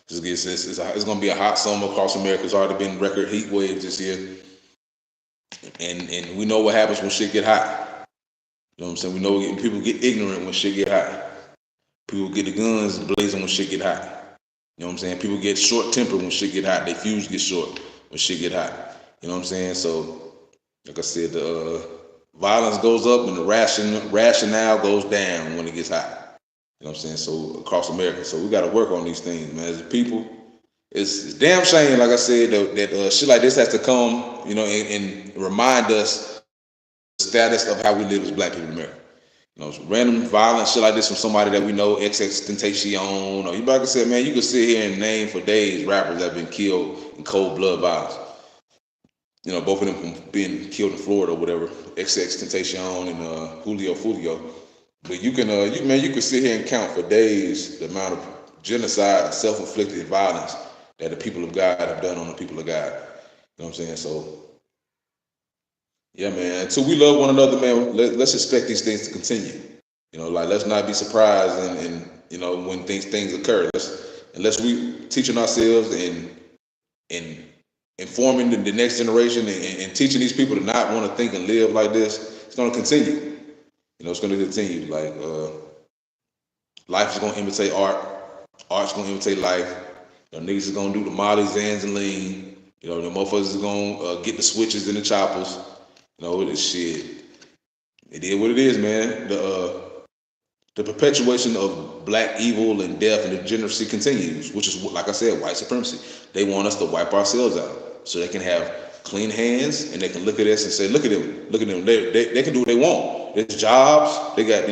It's gonna be a hot summer across America. It's already been record heat waves this year, and we know what happens when shit get hot. You know what I'm saying? We know people get ignorant when shit get hot. People get the guns blazing when shit get hot. You know what I'm saying? People get short tempered when shit get hot. Their fuse get short when shit get hot. You know what I'm saying? So, like I said, the violence goes up and the rationale goes down when it gets hot. You know what I'm saying? So across America, so we got to work on these things, man. As a people, it's damn shame, like I said, that shit like this has to come, and remind us the status of how we live as black people in America. Random violent shit like this from somebody that we know, XXXTentacion, or like I said, man, you can sit here and name for days rappers that have been killed in cold blood violence. Both of them being killed in Florida or whatever, XXXTentacion and Julio. But you can sit here and count for days the amount of genocide and self-inflicted violence that the people of God have done on the people of God. You know what I'm saying? So, yeah, man. Until we love one another, man, let's expect these things to continue. Let's not be surprised and when things occur. Unless we teaching ourselves and informing the next generation and teaching these people to not want to think and live like this, it's going to continue. It's going to continue. Like life is going to imitate art. Art's going to imitate life. Niggas is going to do the Molly, Zans, and Lean. The motherfuckers is going to get the switches and the choppers. This shit. It is what it is, man. The perpetuation of black evil and death and degeneracy continues, which is, like I said, white supremacy. They want us to wipe ourselves out so they can have clean hands and they can look at us and say, look at them. They can do what they want. There's jobs. They got,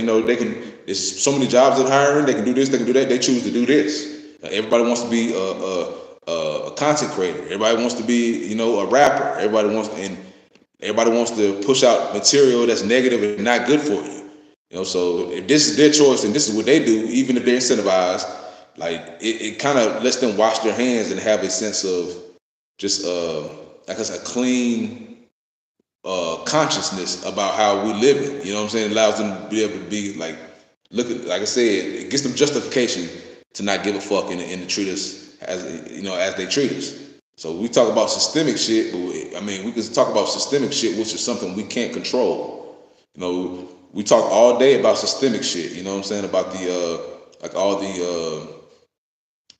there's so many jobs they're hiring. They can do this, they can do that. They choose to do this. Everybody wants to be a content creator. Everybody wants to be, a rapper. Everybody wants to push out material that's negative and not good for you. So if this is their choice and this is what they do, even if they're incentivized, like it kind of lets them wash their hands and have a sense of just like I said, clean consciousness about how we live it. You know what I'm saying? It allows them to be able to be like I said, it gives them justification to not give a fuck and to treat us as they treat us. So we talk about systemic shit, but we can talk about systemic shit, which is something we can't control. We talk all day about systemic shit. You know what I'm saying? About the all the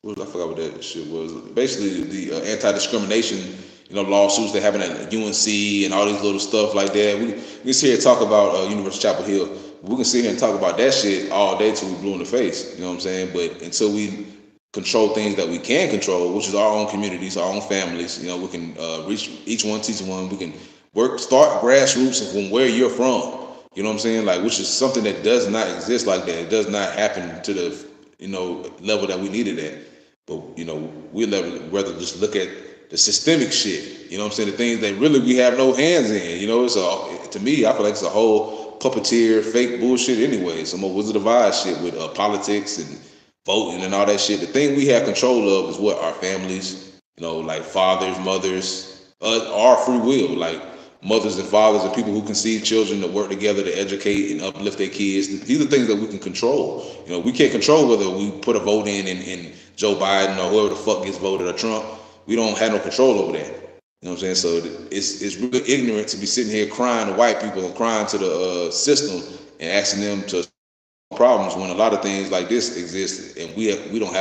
I forgot what that shit was. Basically, the anti-discrimination, lawsuits that happen at UNC and all these little stuff like that. We can sit here and talk about University of Chapel Hill. We can sit here and talk about that shit all day till we blue in the face. You know what I'm saying? But until we control things that we can control, which is our own communities, our own families, we can reach each one, teach one. We can start grassroots from where you're from. You know what I'm saying? Like, which is something that does not exist like that. It does not happen to the, level that we needed at. But, we'd rather just look at the systemic shit. You know what I'm saying? The things that really we have no hands in. To me, I feel like it's a whole puppeteer, fake bullshit anyway. Some more Wizard of Oz shit with politics and voting and all that shit. The thing we have control of is what our families, like fathers, mothers, our free will, like mothers and fathers and people who conceive children to work together to educate and uplift their kids. These are things that we can control. We can't control whether we put a vote in Joe Biden or whoever the fuck gets voted or Trump. We don't have no control over that. You know what I'm saying? So it's really ignorant to be sitting here crying to white people and crying to the system and asking them to solve problems when a lot of things like this exist and we don't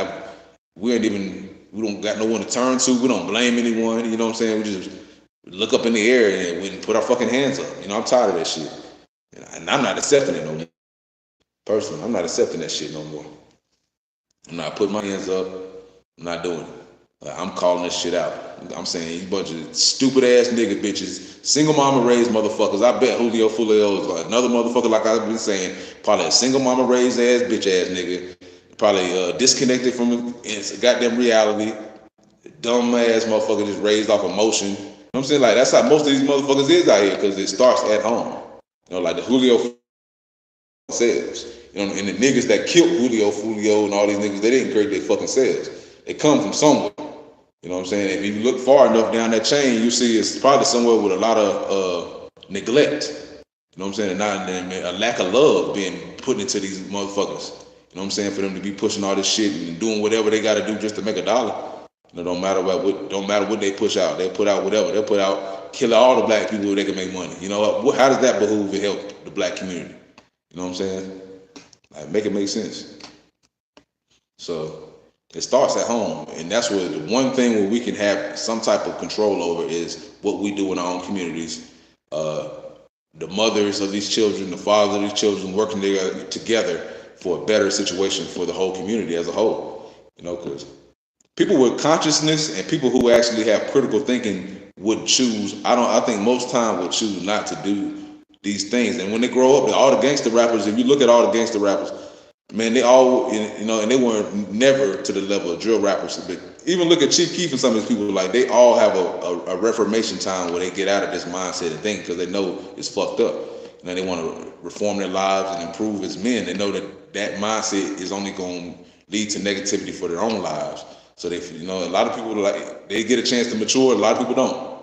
got no one to turn to. We don't blame anyone. You know what I'm saying? We just look up in the air and we put our fucking hands up. I'm tired of that shit. And I'm not accepting it no more. Personally, I'm not accepting that shit no more. I'm not putting my hands up. I'm not doing it. I'm calling this shit out. I'm saying you bunch of stupid ass nigga bitches, single mama raised motherfuckers. I bet Julio foolio is like another motherfucker, like I've been saying, probably a single mama raised ass bitch ass nigga, probably disconnected from goddamn reality, dumb ass motherfucker just raised off emotion. what I'm saying? Like, that's how most of these motherfuckers is out here, because it starts at home. Like the Julio selves. And the niggas that killed Julio, foolio, and all these niggas, they didn't create their fucking selves. They come from somewhere. You know what I'm saying? If you look far enough down that chain, you see it's probably somewhere with a lot of neglect. You know what I'm saying? And a lack of love being put into these motherfuckers. You know what I'm saying? For them to be pushing all this shit and doing whatever they got to do just to make a dollar. Don't matter what they push out. They put out whatever. They put out kill all the black people they can make money. How does that behoove and help the black community? You know what I'm saying? Like, make it make sense. So it starts at home, and that's where the one thing where we can have some type of control over is what we do in our own communities. The mothers of these children, the fathers of these children, working together for a better situation for the whole community as a whole. Because people with consciousness and people who actually have critical thinking would choose. I think most time would choose not to do these things. And when they grow up, all the gangster rappers, if you look at all the gangster rappers, man, they all, and they weren't never to the level of drill rappers. But even look at Chief Keef and some of these people, like, they all have a reformation time where they get out of this mindset and think, because they know it's fucked up. They want to reform their lives and improve as men. They know that mindset is only going to lead to negativity for their own lives. So they, a lot of people, like, they get a chance to mature. A lot of people don't.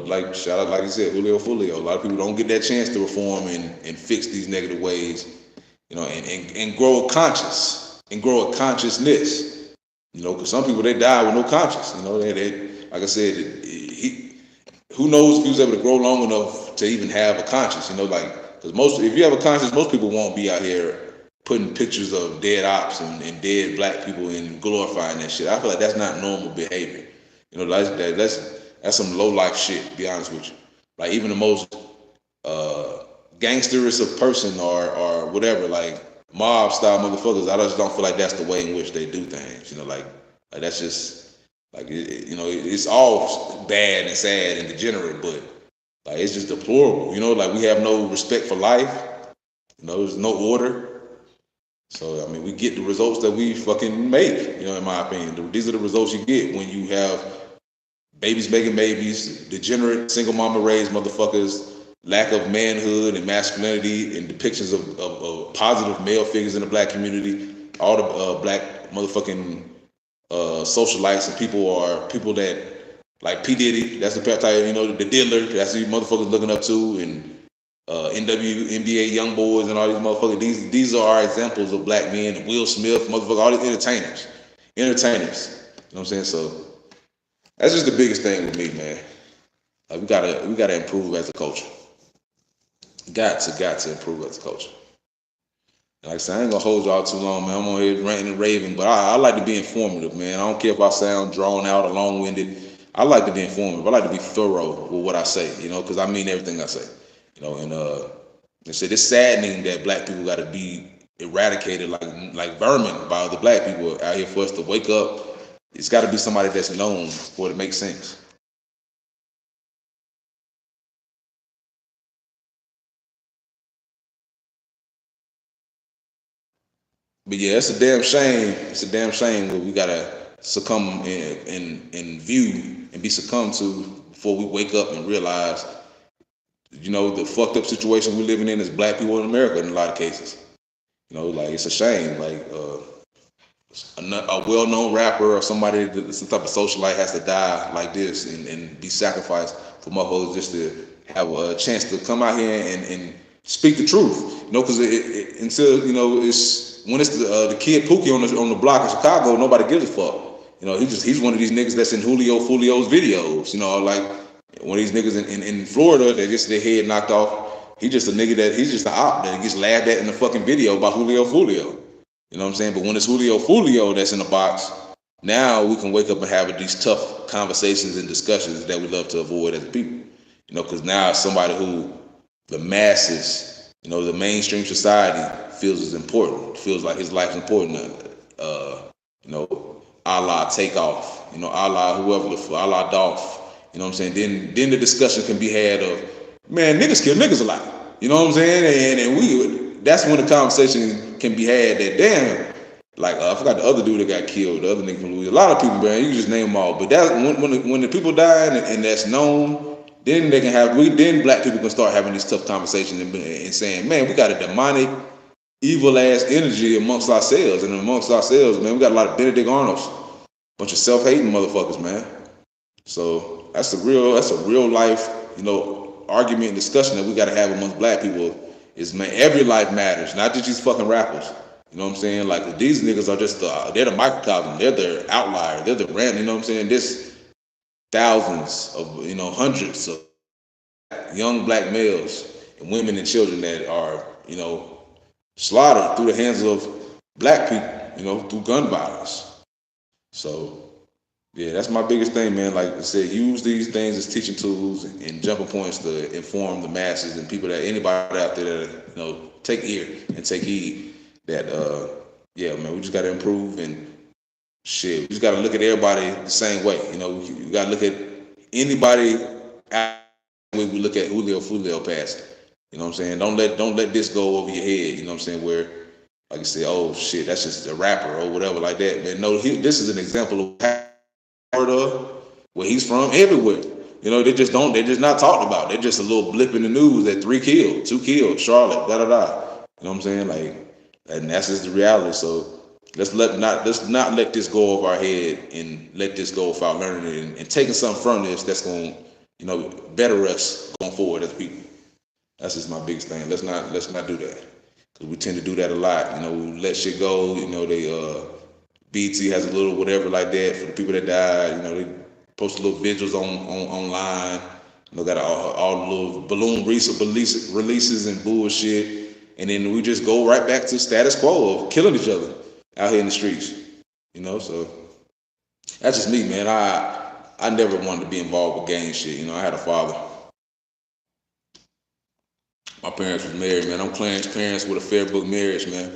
Like, shout out, like you said, Julio foolio. A lot of people don't get that chance to reform and fix these negative ways, and grow a consciousness. Because some people, they die with no conscience. They like I said, who knows if he was able to grow long enough to even have a conscience. Because if you have a conscience, most people won't be out here putting pictures of dead ops and dead black people and glorifying that shit. I feel like that's not normal behavior. That's some low life shit, to be honest with you. Like, even the most gangsterous of person or whatever, like mob style motherfuckers, I just don't feel like that's the way in which they do things. Like that's just like it's all bad and sad and degenerate, but like, it's just deplorable. Like, we have no respect for life. There's no order. So, I mean, we get the results that we fucking make, in my opinion. These are the results you get when you have babies making babies, degenerate single mama raised motherfuckers, lack of manhood and masculinity, and depictions of positive male figures in the black community. All the black motherfucking socialites and people that, like P. Diddy, that's the type, the dealer, that's who motherfuckers looking up to, and NBA young boys and all these motherfuckers. These are our examples of black men. Will Smith, motherfucker, all these entertainers. You know what I'm saying? So that's just the biggest thing with me, man. Like, we gotta improve as a culture. Got to improve as a culture. Like I said, I ain't gonna hold y'all too long, man. I'm on here ranting and raving, but I like to be informative, man. I don't care if I sound drawn out or long-winded. I like to be informative. I like to be thorough with what I say, because I mean everything I say. And they said it's saddening that black people got to be eradicated like vermin by other black people out here for us to wake up. It's got to be somebody that's known for it to make sense. But yeah, it's a damn shame. It's a damn shame that we gotta succumb and view and be succumbed to before we wake up and realize, the fucked up situation we're living in as black people in America in a lot of cases. Like, it's a shame. Like, a well-known rapper or somebody, some type of socialite has to die like this and be sacrificed for motherfuckers just to have a chance to come out here and speak the truth. Because until it's when it's the kid Pookie on the block in Chicago, nobody gives a fuck. He's one of these niggas that's in Julio foolio's videos. Like, one of these niggas in Florida that gets their head knocked off. He's just a nigga he's just an op that gets laughed at in the fucking video by Julio foolio. You know what I'm saying? But when it's Julio foolio that's in the box, now we can wake up and have these tough conversations and discussions that we love to avoid as a people. Because now it's somebody who the masses, the mainstream society feels is important, feels like his life is important. A la Takeoff, a la whoever a la Dolph. You know what I'm saying? Then the discussion can be had of, man, niggas kill niggas a lot. You know what I'm saying? And that's when the conversation can be had that, damn, Like I forgot the other dude that got killed, the other nigga from Louisiana. A lot of people, man. You can just name them all. But that when the people die and that's known, then they can have then black people can start having these tough conversations and saying, man, we got a demonic, evil ass energy amongst ourselves, and amongst ourselves, man, we got a lot of Benedict Arnolds, bunch of self hating motherfuckers, man. So that's a real life, argument and discussion that we got to have amongst black people. Is, man, every life matters, not just these fucking rappers. You know what I'm saying? Like, these niggas are just they're the microcosm. They're the outlier. They're the random. You know what I'm saying? There's thousands of, hundreds of young black males and women and children that are, slaughtered through the hands of black people, through gun violence. So, yeah, that's my biggest thing, man. Like I said, use these things as teaching tools and jumping points to inform the masses and people, that anybody out there that, take ear and take heed that, yeah, man, we just got to improve and shit. We just got to look at everybody the same way. You got to look at anybody out the way we look at Julio passing. You know what I'm saying? Don't let this go over your head. You know what I'm saying? Where, like you say, oh shit, that's just a rapper or whatever like that. Man, no, this is an example of where he's from, everywhere. They're just not talked about. They're just a little blip in the news that 3 killed, 2 killed, Charlotte, da da da. You know what I'm saying? Like, and that's just the reality. So let's not let this go over our head and let this go without learning it and taking something from this that's going to, better us going forward as people. That's just my biggest thing. Let's not do that, because we tend to do that a lot. We let shit go. They BT has a little whatever like that for the people that died. They post little vigils online. Got all the little balloon releases and bullshit, and then we just go right back to status quo of killing each other out here in the streets. So that's just me, man. I never wanted to be involved with gang shit. I had a father. My parents was married, man. I'm Clarence's parents with a fair book marriage, man.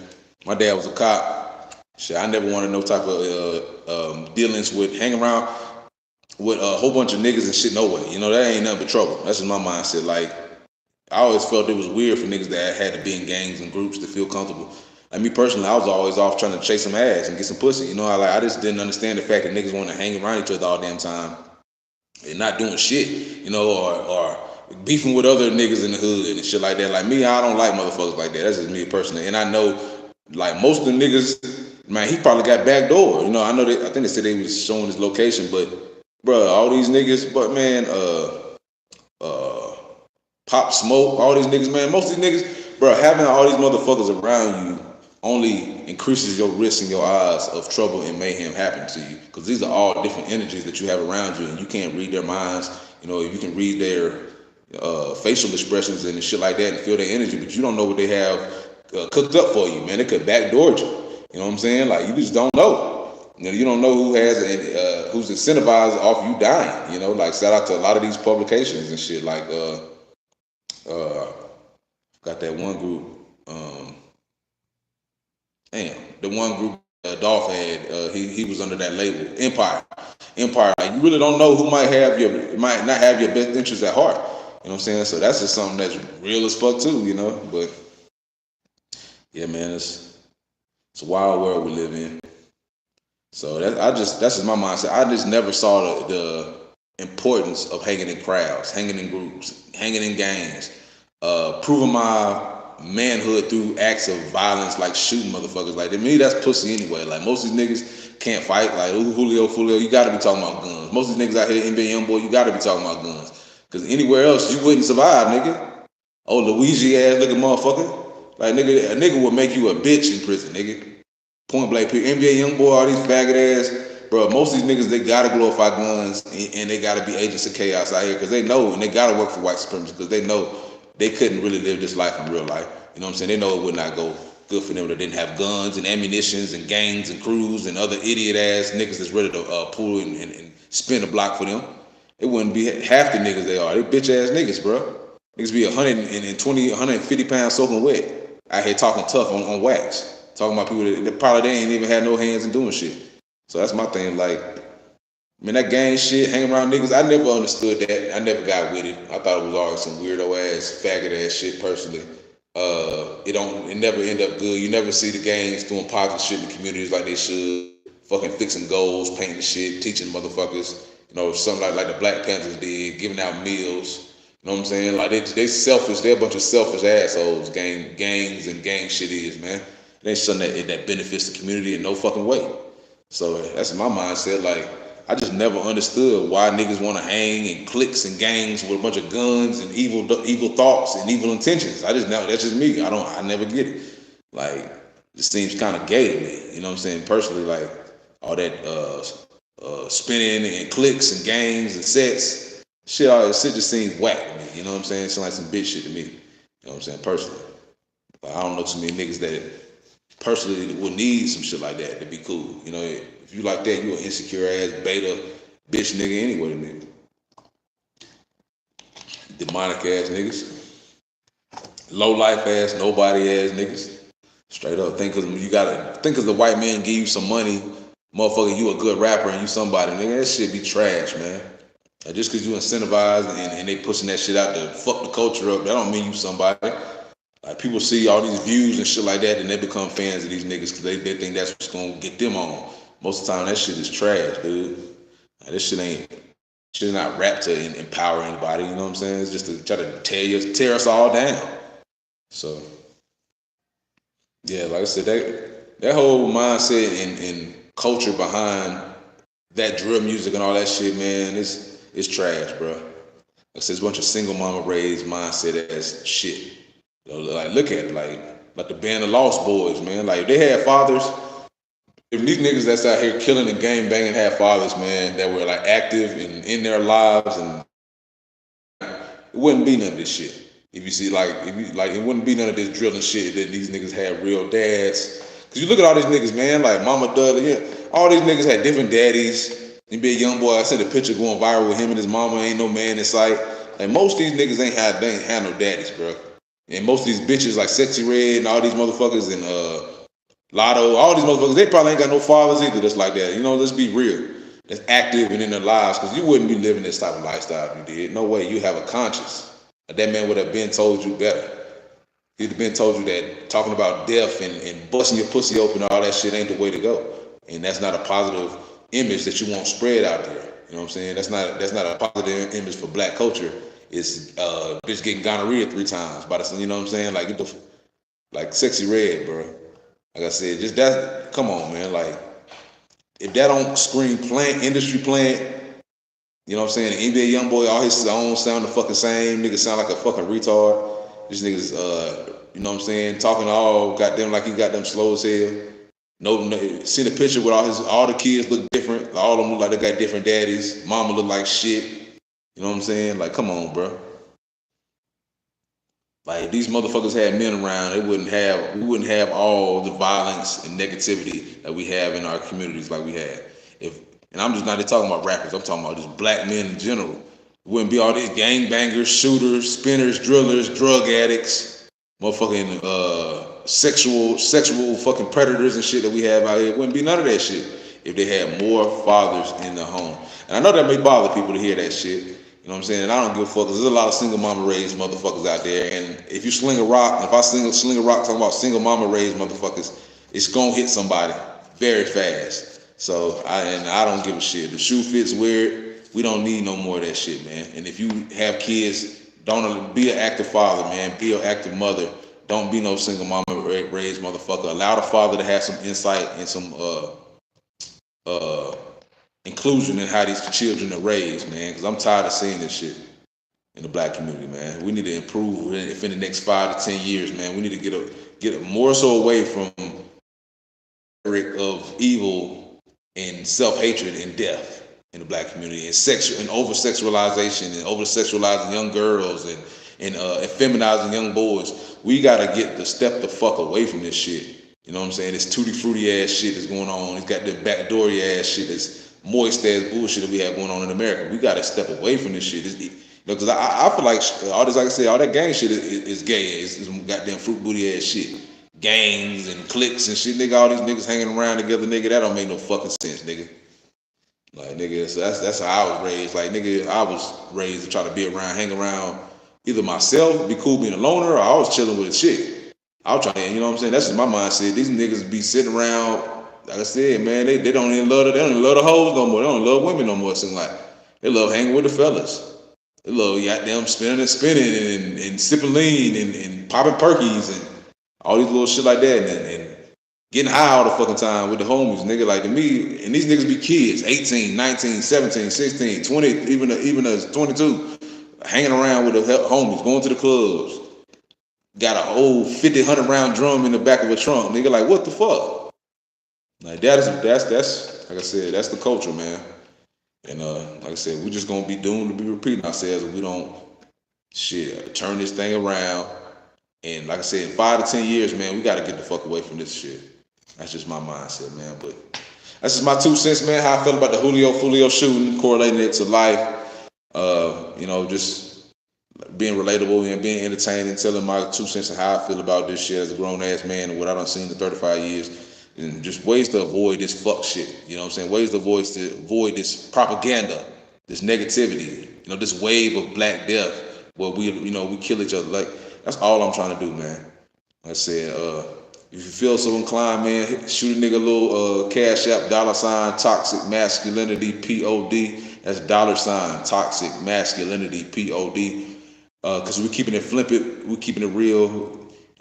My dad was a cop. Shit, I never wanted no type of dealings with, hang around with a whole bunch of niggas and shit. No way. That ain't nothing but trouble. That's just my mindset. Like, I always felt it was weird for niggas that had to be in gangs and groups to feel comfortable. Like, me personally, I was always off trying to chase some ass and get some pussy. I just didn't understand the fact that niggas want to hang around each other all damn time and not doing shit, or beefing with other niggas in the hood and shit like that. Like, me, I don't like motherfuckers like that. That's just me personally. And I know, like, most of the niggas, man, he probably got backdoor. I know I think they said they was showing his location, but, bro, all these niggas, but, man, Pop Smoke, all these niggas, man, most of these niggas, bro, having all these motherfuckers around you only increases your risk and your odds of trouble and mayhem happening to you, because these are all different energies that you have around you, and you can't read their minds. You can read their facial expressions and shit like that and feel their energy, but you don't know what they have cooked up for you, man. They could backdoor you. You know what I'm saying? Like, you just don't know. You don't know who has who's incentivized off you dying. Like, shout out to a lot of these publications and shit. Like, got that one group. The one group Dolph had. He was under that label, Empire. Like, you really don't know who might not have your best interests at heart. You know what I'm saying? So that's just something that's real as fuck too. But yeah, man, it's a wild world we live in. So that's just my mindset. I just never saw the importance of hanging in crowds, hanging in groups, hanging in gangs, proving my manhood through acts of violence, like shooting motherfuckers. Like, to me, that's pussy anyway. Like, most of these niggas can't fight. Like, Julio, you gotta be talking about guns. Most of these niggas out here, NBA YoungBoy, you gotta be talking about guns. Because anywhere else, you wouldn't survive, nigga. Oh, Luigi ass looking motherfucker. Like, nigga, a nigga will make you a bitch in prison, nigga. Point blank, NBA YoungBoy, all these faggot ass, bro. Most of these niggas, they gotta glorify guns and they gotta be agents of chaos out here, because they know, and they gotta work for white supremacy, because they know they couldn't really live this life in real life. You know what I'm saying? They know it would not go good for them that didn't have guns and ammunitions and gangs and crews and other idiot ass niggas that's ready to pull and spin a block for them. It wouldn't be half the niggas they are. They bitch ass niggas, bro. Niggas be 120, 150 pounds soaking wet out here talking tough on wax. Talking about people that probably they ain't even had no hands in doing shit. So that's my thing. Like, man, that gang shit, hanging around niggas, I never understood that. I never got with it. I thought it was always some weirdo ass, faggot ass shit personally. it never end up good. You never see the gangs doing positive shit in the communities like they should. Fucking fixing goals, painting shit, teaching motherfuckers. Something like the Black Panthers did, giving out meals. You know what I'm saying? Like they selfish. They're a bunch of selfish assholes. Gangs and gang shit is, man. It ain't something that benefits the community in no fucking way. So that's my mindset. Like I just never understood why niggas want to hang in cliques and gangs with a bunch of guns and evil thoughts and evil intentions. That's just me. I never get it. Like it seems kind of gay to me. You know what I'm saying? Personally, like all that spinning and cliques and gangs and sets, all that shit just seems whack to me. You know what I'm saying? It sounds like some bitch shit to me. You know what I'm saying? Personally, like, I don't know too many niggas that personally would need some shit like that to be cool. If you like that, you an insecure ass beta bitch nigga anyway, nigga. Demonic ass niggas, low life ass, nobody ass niggas. Straight up, think cause the white man give you some money, motherfucker, you a good rapper and you somebody, nigga. That shit be trash, man. Like, just cause you incentivized and they pushing that shit out to fuck the culture up, that don't mean you somebody. Like people see all these views and shit like that, and they become fans of these niggas because they think that's what's gonna get them on. Most of the time, that shit is trash, dude. Like, this shit not rap to empower anybody. You know what I'm saying? It's just to try to tear us all down. So, yeah, like I said, that whole mindset and culture behind that drill music and all that shit, man, it's trash, bro. It's a bunch of single mama raised mindset ass shit. Like look at it, like the band of Lost Boys, man. Like they had fathers. If these niggas that's out here killing and gang banging had fathers, man, that were like active and in their lives, and it wouldn't be none of this shit. If you see, it wouldn't be none of this drilling shit that these niggas had real dads. Cause you look at all these niggas, man, like Mama Dudley, yeah, all these niggas had different daddies. You be a young boy, I seen a picture going viral with him and his mama, ain't no man in sight. Like most of these niggas ain't had no daddies, bro. And most of these bitches like Sexy Red and all these motherfuckers and Lotto, all these motherfuckers, they probably ain't got no fathers either that's like that. Let's be real. That's active and in their lives, because you wouldn't be living this type of lifestyle if you did. No way. You have a conscience. That man would have been told you better. He'd have been told you that talking about death and busting your pussy open, all that shit ain't the way to go. And that's not a positive image that you want spread out there. You know what I'm saying? That's not a positive image for black culture. It's bitch getting gonorrhea 3 times by the, you know what I'm saying? Like Sexy Red, bro. Like I said, just that. Come on, man. Like if that don't scream industry plant, you know what I'm saying? The NBA young boy, all his songs sound the fucking same. Niggas sound like a fucking retard. These niggas, you know what I'm saying? Talking all goddamn like he got them slow as hell. No, seen a picture with all the kids look different. All of them look like they got different daddies. Mama look like shit. You know what I'm saying? Like, come on, bro. Like if these motherfuckers had men around, we wouldn't have all the violence and negativity that we have in our communities like we had. And I'm just not talking about rappers, I'm talking about just black men in general. It wouldn't be all these gangbangers, shooters, spinners, drillers, drug addicts, motherfucking sexual fucking predators and shit that we have out here. It wouldn't be none of that shit if they had more fathers in the home. And I know that may bother people to hear that shit. You know what I'm saying? And I don't give a fuck, because there's a lot of single mama raised motherfuckers out there. And if you sling a rock, if I sling a rock talking about single mama raised motherfuckers, it's gonna hit somebody very fast. So I don't give a shit. The shoe fits weird. We don't need no more of that shit, man. And if you have kids, don't be an active father, man. Be an active mother. Don't be no single mama raised motherfucker. Allow the father to have some insight and some inclusion in how these children are raised, man. Because I'm tired of seeing this shit in the black community, man. We need to improve. If in the next 5 to 10 years, man, we need to get more so away from rhetoric of evil and self-hatred and death in the black community, and over-sexualization and over-sexualizing young girls and feminizing young boys. We gotta step the fuck away from this shit. You know what I'm saying? This tutti frutti ass shit that's going on. It's got the backdoory ass shit that's moist ass bullshit that we have going on in America. We gotta step away from this shit. Because I feel like all this, like I said, all that gang shit is gay. It's goddamn fruit booty ass shit. Gangs and cliques and shit, nigga. All these niggas hanging around together, nigga. That don't make no fucking sense, nigga. Like, nigga, so that's how I was raised. Like, nigga, I was raised to try to be around, hang around either myself, be cool being a loner, or I was chilling with a chick. I was trying, you know what I'm saying? That's just my mindset. These niggas be sitting around, like I said, man, they don't even love they don't even love the hoes no more. They don't love women no more. It seems like they love hanging with the fellas. They love goddamn spinning and spinning and sipping lean and popping perkies and all these little shit like that and getting high all the fucking time with the homies, nigga. Like to me, and these niggas be kids, 18, 19, 17, 16, 20, even as 22, hanging around with the homies, going to the clubs. Got a whole 50, 100 round drum in the back of a trunk, nigga. Like what the fuck? Like that's like I said, that's the culture, man. And like I said, we just gonna be doomed to be repeating ourselves if we don't turn this thing around. And like I said, in 5 to 10 years, man, we gotta get the fuck away from this shit. That's just my mindset, man. But that's just my 2 cents, man. How I feel about the Julio foolio shooting, correlating it to life. Just being relatable and being entertaining, telling my 2 cents of how I feel about this shit as a grown ass man and what I done seen in 35 years. And just ways to avoid this fuck shit. You know what I'm saying? Ways to avoid this propaganda, this negativity, this wave of black death where we kill each other. Like, that's all I'm trying to do, man. Like I said, if you feel so inclined, man, shoot a nigga a little cash app, $ toxic masculinity POD. That's $ toxic masculinity POD. Cause we're keeping it flippant, we're keeping it real. You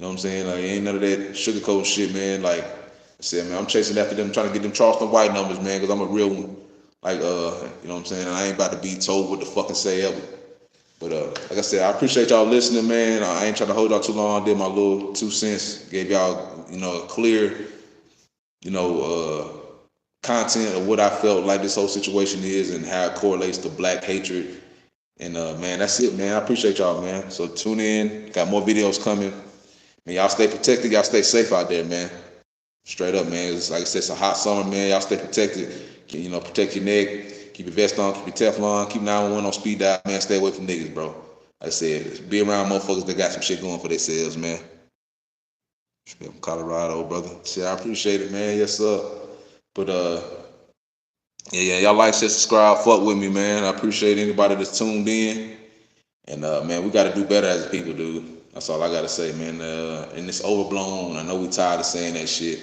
know what I'm saying? Like ain't none of that sugarcoat shit, man. Like I said, man, I'm chasing after them, trying to get them Charleston White numbers, man, because I'm a real one. Like you know what I'm saying? I ain't about to be told what to fucking say ever. But like I said, I appreciate y'all listening, man. I ain't trying to hold y'all too long. I did my little 2 cents, gave y'all, a clear, content of what I felt like this whole situation is and how it correlates to black hatred. And man, that's it, man. I appreciate y'all, man. So tune in. Got more videos coming. Man, y'all stay protected. Y'all stay safe out there, man. Straight up, man. It's, like I said, it's a hot summer, man. Y'all stay protected. Protect your neck. Keep your vest on. Keep your Teflon. Keep 911 on speed dial, man. Stay away from niggas, bro. Like I said, be around motherfuckers that got some shit going for themselves, man. From Colorado, brother. Shit, I appreciate it, man. Yes, sir. But yeah, y'all like, share, subscribe, fuck with me, man. I appreciate anybody that's tuned in. And man, we got to do better as a people, dude. That's all I got to say, man. And it's overblown. I know we tired of saying that shit,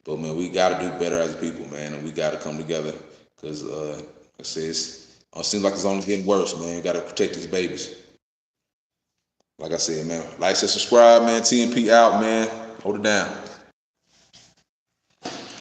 but man, we got to do better as a people, man. And we got to come together because, like I say, it seems like it's only getting worse, man. We got to protect these babies. Like I said, man, like, share, subscribe, man. TNP out, man. Hold it down.